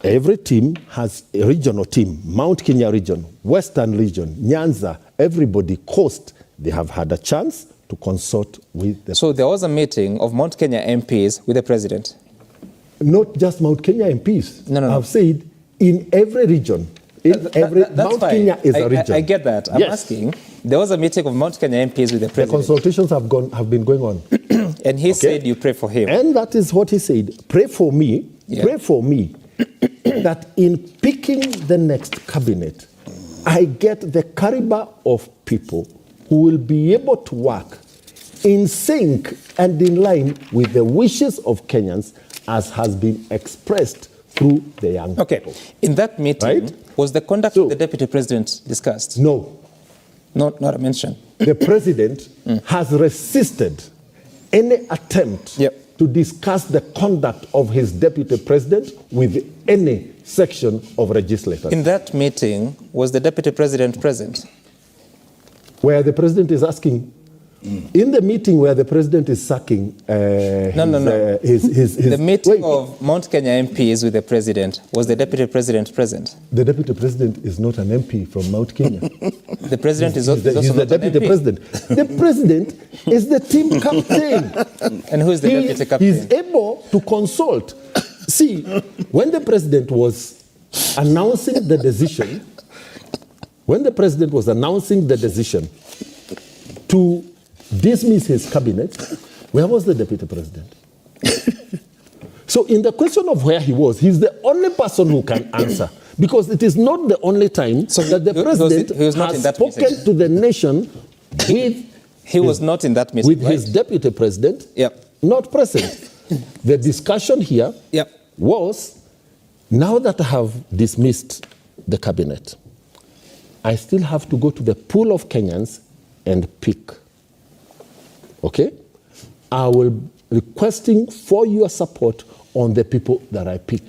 every team has a regional team. Mount Kenya region, Western region, Nyanza, everybody, coast, they have had a chance to consult with the... So there was a meeting of Mount Kenya MPs with the president? Not just Mount Kenya MPs. No. I've said in every region. Mount Kenya is a region. I get that. I'm asking, there was a meeting of Mount Kenya MPs with the president. The consultations have been going on. And he said you pray for him. And that is what he said. Pray for me, that in picking the next cabinet, I get the caliber of people who will be able to work in sync and in line with the wishes of Kenyans as has been expressed through the young people. In that meeting, was the conduct of the deputy president discussed? No. Not a mention. The president has resisted any attempt to discuss the conduct of his deputy president with any section of legislators. In that meeting, was the deputy president present? Where the president is asking In the meeting where the president is sacking The meeting of Mount Kenya MPs with the president, was the deputy president present? The deputy president is not an MP from Mount Kenya. The president is also he's the not deputy an MP. president. The president is the team captain. And who is the deputy captain? He's able to consult. See, when the president was announcing the decision, to dismiss his cabinet, where was the deputy president? So in the question of where he was, he's the only person who can answer, because it is not the only time that the president he was not in has that spoken meeting. to the nation with He was not in that meeting, with right? his deputy president not present. The discussion here was, now that I have dismissed the cabinet, I still have to go to the pool of Kenyans and pick. Okay? I will be requesting for your support on the people that I pick.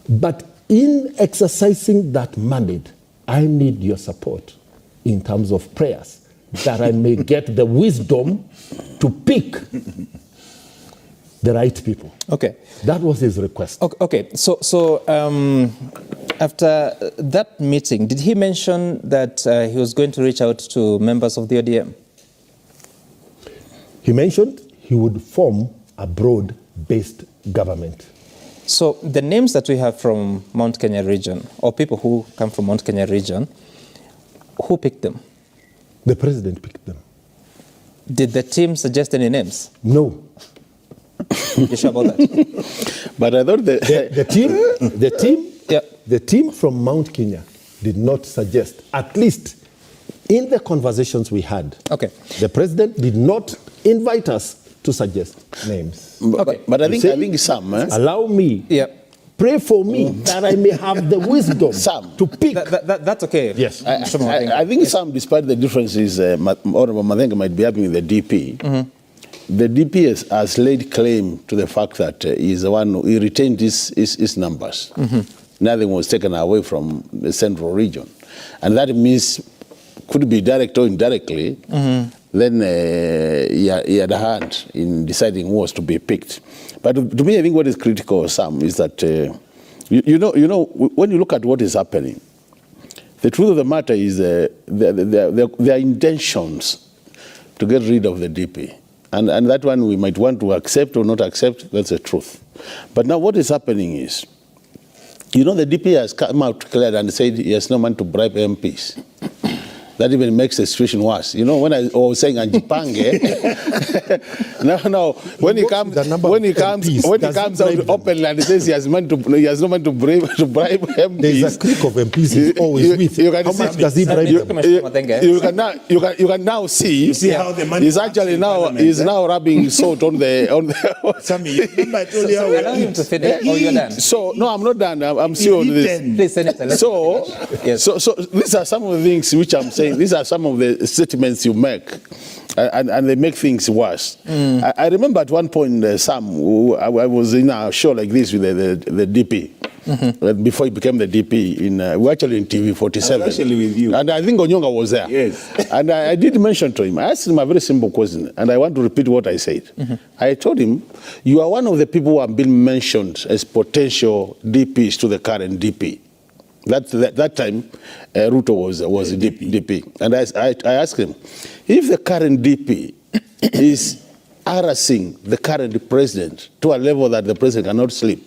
But in exercising that mandate, I need your support in terms of prayers, that I may get the wisdom to pick the right people. Okay. That was his request. Okay. So after that meeting, did he mention that he was going to reach out to members of the ODM? He mentioned he would form a broad-based government. So the names that we have from Mount Kenya region, or people who come from Mount Kenya region, who picked them? The president picked them. Did the team suggest any names? No. You sure about that? But I thought the team from Mount Kenya did not suggest, at least in the conversations we had. Okay. The president did not invite us to suggest names. But I think some. Allow me. Pray for me that I may have the wisdom to pick. That's okay. Yes. I think some, despite the differences Honorable Madenga might be having with the DP, the DP has laid claim to the fact that he's the one who retained his numbers. Nothing was taken away from the central region. And that means, could be direct or indirectly, then he had a hand in deciding who was to be picked. But to me, I think what is critical, Sam, is that, you know, when you look at what is happening, the truth of the matter is their intentions to get rid of the DP. And that one we might want to accept or not accept, that's the truth. But now what is happening is, you know, the DP has come out clear and said he has no money to bribe MPs. That even makes the situation worse. You know, when I was saying Anjipange, now when he comes out openly and says he has no money to bribe MPs. There's a clique of MPs he's always with. How much does he bribe them? You can now see how the money he's actually now rubbing salt on the. Sammy, remember I told you allow him to finish. Oh, you're done. So no, I'm not done. I'm still on this. Please, Senator. So these are some of the things which I'm saying. These are some of the statements you make, and they make things worse. I remember at one point, Sam, I was in a show like this with the DP. Before he became the DP, we were actually in TV 47. Actually with you. And I think Onyonga was there. Yes. And I did mention to him, I asked him a very simple question, and I want to repeat what I said. I told him, you are one of the people who have been mentioned as potential DPs to the current DP. That time, Ruto was DP. And I asked him, if the current DP is harassing the current president to a level that the president cannot sleep,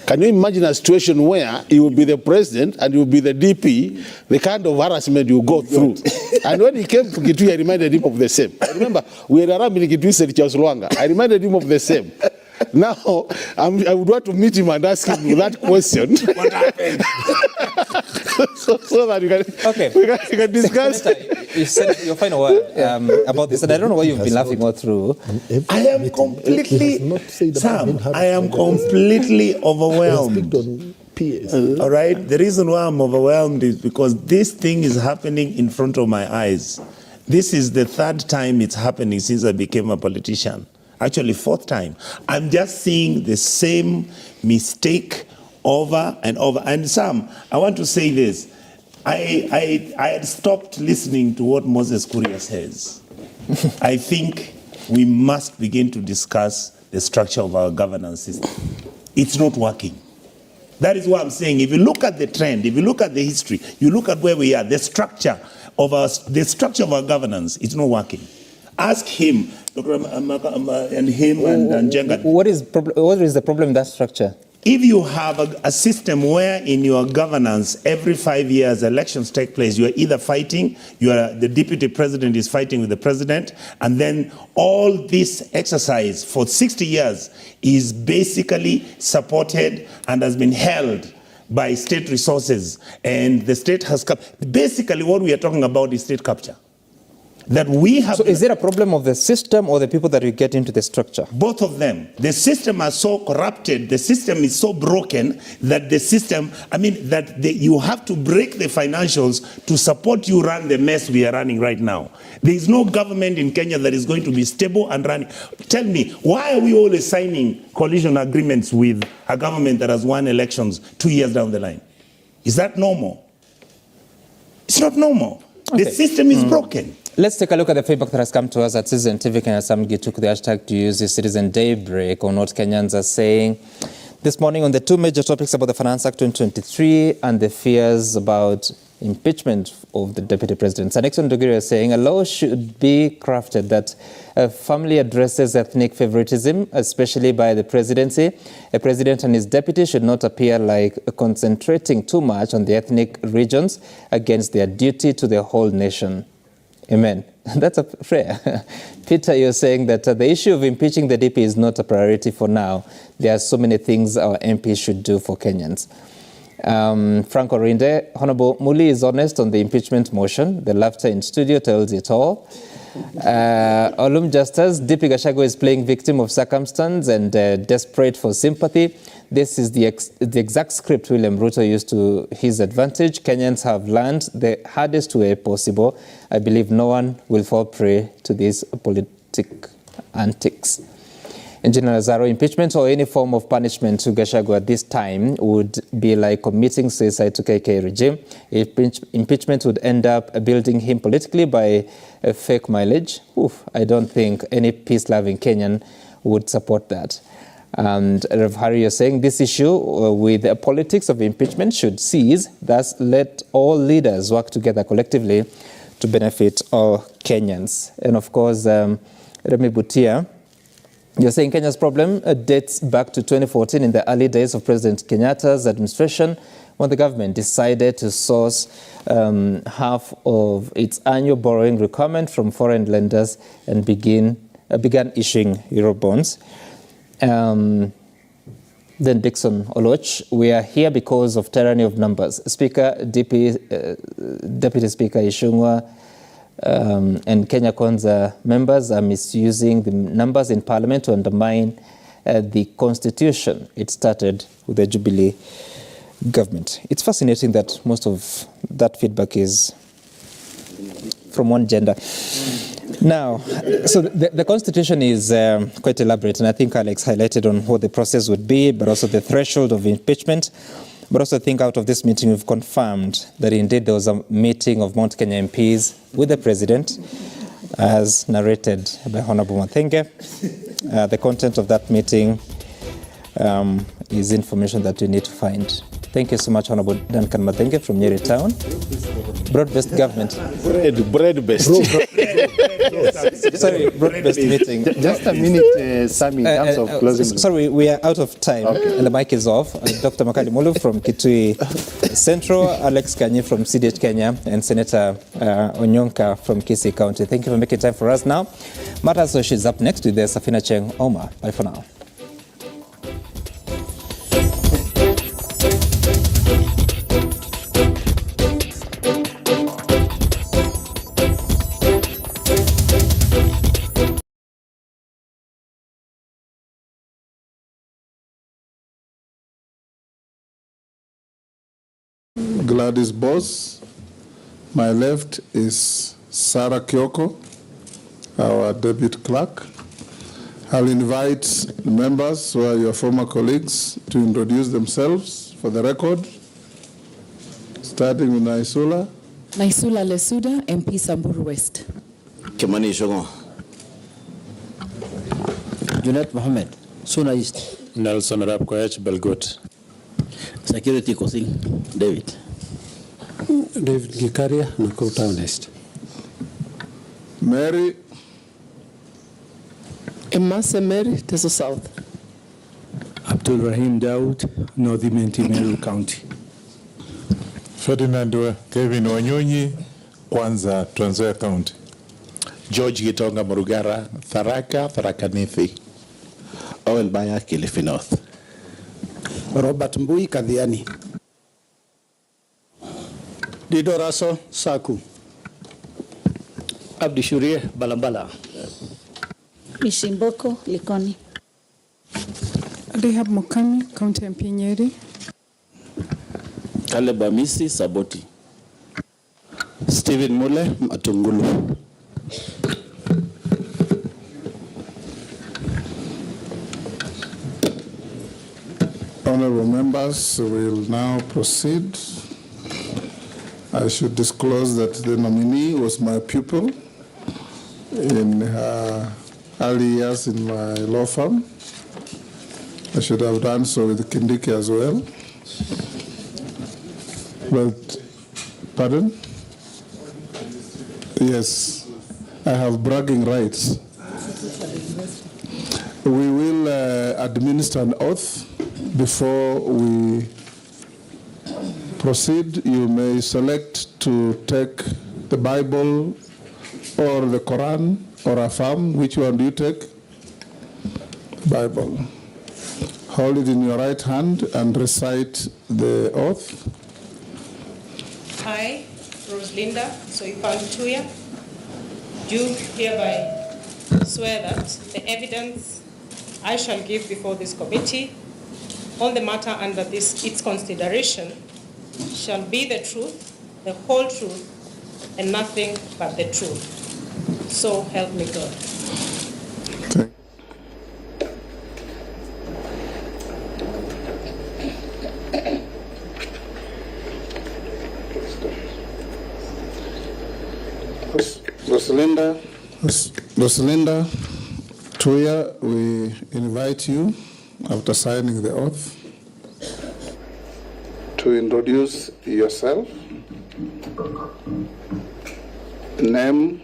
can you imagine a situation where he will be the president and you will be the DP, the kind of harassment you go through? And when he came to Kitui, I reminded him of the same. I remember, we had around in Kitui, said Charles Luanga. I reminded him of the same. Now, I would want to meet him and ask him that question. What happened? so that we can discuss. You said your final word about this, and I don't know why you've been laughing all through. I am completely, Sam, I am completely overwhelmed. All right? The reason why I'm overwhelmed is because this thing is happening in front of my eyes. This is the third time it's happening since I became a politician. Actually, fourth time. I'm just seeing the same mistake over and over. And Sam, I want to say this. I had stopped listening to what Moses Kuria says. I think we must begin to discuss the structure of our governance system. It's not working. That is why I'm saying, if you look at the trend, if you look at the history, you look at where we are, the structure of our governance, it's not working. Ask him, Dr. and him and Jenga. What is the problem in that structure? If you have a system where in your governance, every 5 years elections take place, you are either fighting, the deputy president is fighting with the president, and then all this exercise for 60 years is basically supported and has been held by state resources, and the state has come. Basically what we are talking about is state capture. That we have. So is it a problem of the system or the people that we get into the structure? Both of them. The system is so corrupted, the system is so broken that the system, you have to break the financials to support you run the mess we are running right now. There is no government in Kenya that is going to be stable and running. Tell me, why are we always signing coalition agreements with a government that has won elections 2 years down the line? Is that normal? It's not normal. Okay. The system is broken. Let's take a look at the feedback that has come to us at Citizen TV. Kenya Samgi took the hashtag to use the Citizen Daybreak on what Kenyans are saying this morning on the two major topics about the Finance Act 2023 and the fears about impeachment of the Deputy President. Sanexon Dogiri is saying a law should be crafted that firmly addresses ethnic favoritism, especially by the presidency. A president and his deputy should not appear like concentrating too much on the ethnic regions against their duty to the whole nation. Amen. That's a prayer. Peter, you're saying that the issue of impeaching the DP is not a priority for now. There are so many things our MPs should do for Kenyans. Frank Orinde, Honorable Muli is honest on the impeachment motion. The laughter in studio tells it all. Olum Justus, DP Gachagua is playing victim of circumstance and desperate for sympathy. This is the exact script William Ruto used to his advantage. Kenyans have learned the hardest way possible. I believe no one will fall prey to these politic antics. Engineer Lazaro, impeachment or any form of punishment to Gachagua at this time would be like committing suicide to KK regime. Impeachment would end up building him politically by a fake mileage. I don't think any peace-loving Kenyan would support that. And Rev. Harry, you're saying this issue with the politics of impeachment should cease, thus let all leaders work together collectively to benefit all Kenyans. And of course, Remy Butia, you're saying Kenya's problem dates back to 2014 in the early days of President Kenyatta's administration when the government decided to source half of its annual borrowing requirement from foreign lenders and began issuing Eurobonds. Then Dixon Oloch, we are here because of tyranny of numbers. Deputy Speaker Ishungwa and Kenya Kwanza members are misusing the numbers in Parliament to undermine the Constitution. It started with the Jubilee government. It's fascinating that most of that feedback is from one gender. Now, so the Constitution is quite elaborate, and I think Alex highlighted on what the process would be, but also the threshold of impeachment. But also I think out of this meeting we've confirmed that indeed there was a meeting of Mount Kenya MPs with the President, as narrated by Honorable Mathenge. The content of that meeting is information that you need to find. Thank you so much, Honorable Duncan Mathenge from Nyeri Town. Broad-based government. Bread-based. Sorry, broad-based meeting. Just a minute, Sammy, in terms of closing. Sorry, we are out of time, and the mic is off. Dr. Makali Mulu from Kitui Central, Alex Kanyi from CDH Kenya, and Senator Onyonka from Kisii County. Thank you for making time for us now. Martha Soshi is up next with the Safina Cheng Omar. Bye for now. Gladys Boss. My left is Sarah Kyoko, our deputy clerk. I'll invite members who are your former colleagues to introduce themselves for the record, starting with Naisula. Naisula Lesuda, MP Samburu West. Kimani Shogo. Junet Mohammed, Suna East. Nelson Rapkoech, Belgut. Security Kosing, David. David Gikaria, Nakuru Town East. Mary. Emase Mary, Teso South. Abdul Rahim Daud, North Meru County. Ferdinand Kevin Wanyonyi, Kwanza, Trans Nzoia County. George Gitonga Murugara, Tharaka Nithi. Owen Baya, Kilifi North. Robert Mbui Kadhiani. Dido Raso Saku. Abdi Shurie Balambala. Mishimboko Likoni. Rehab Mukami, County MP Nyeri. Caleb Amisi Saboti. Stephen Mule Matungulu. Honorable members, we will now proceed. I should disclose that the nominee was my pupil in her early years in my law firm. I should have done so with Kindiki as well. But, pardon? Yes, I have bragging rights. We will administer an oath before we proceed. You may select to take the Bible or the Quran or affirm. Which one do you take? Bible. Hold it in your right hand and recite the oath. I, Rosalinda Soipantuya, do hereby swear that the evidence I shall give before this committee on the matter under its consideration shall be the truth, the whole truth, and nothing but the truth. So help me God. Rosalinda Tuya, we invite you, after signing the oath, to introduce yourself, name,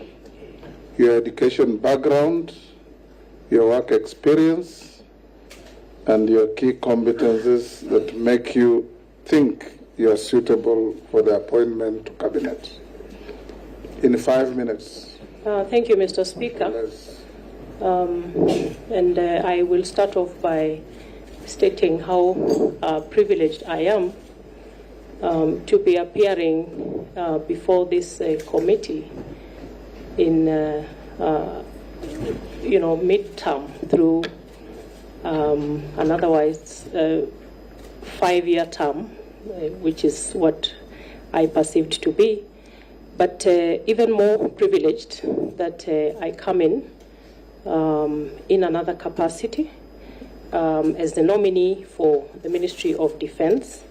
your education background, your work experience, and your key competencies that make you think you are suitable for the appointment to cabinet. In 5 minutes. Thank you, Mr. Speaker. I will start off by stating how privileged I am to be appearing before this committee in, mid-term through an otherwise 5-year term, which is what I perceived to be. But even more privileged that I come in another capacity as the nominee for the Ministry of Defense.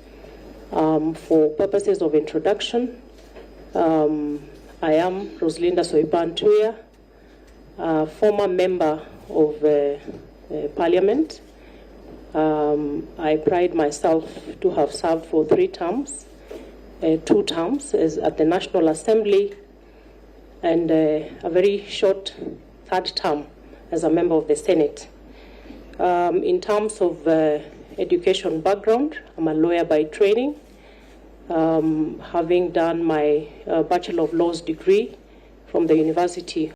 For purposes of introduction, I am Rosalinda Soipantuya, former member of Parliament. I pride myself to have served for 3 terms. 2 terms as at the National Assembly, and a very short 3rd term as a member of the Senate. In terms of education background, I'm a lawyer by training, having done my Bachelor of Laws degree from the University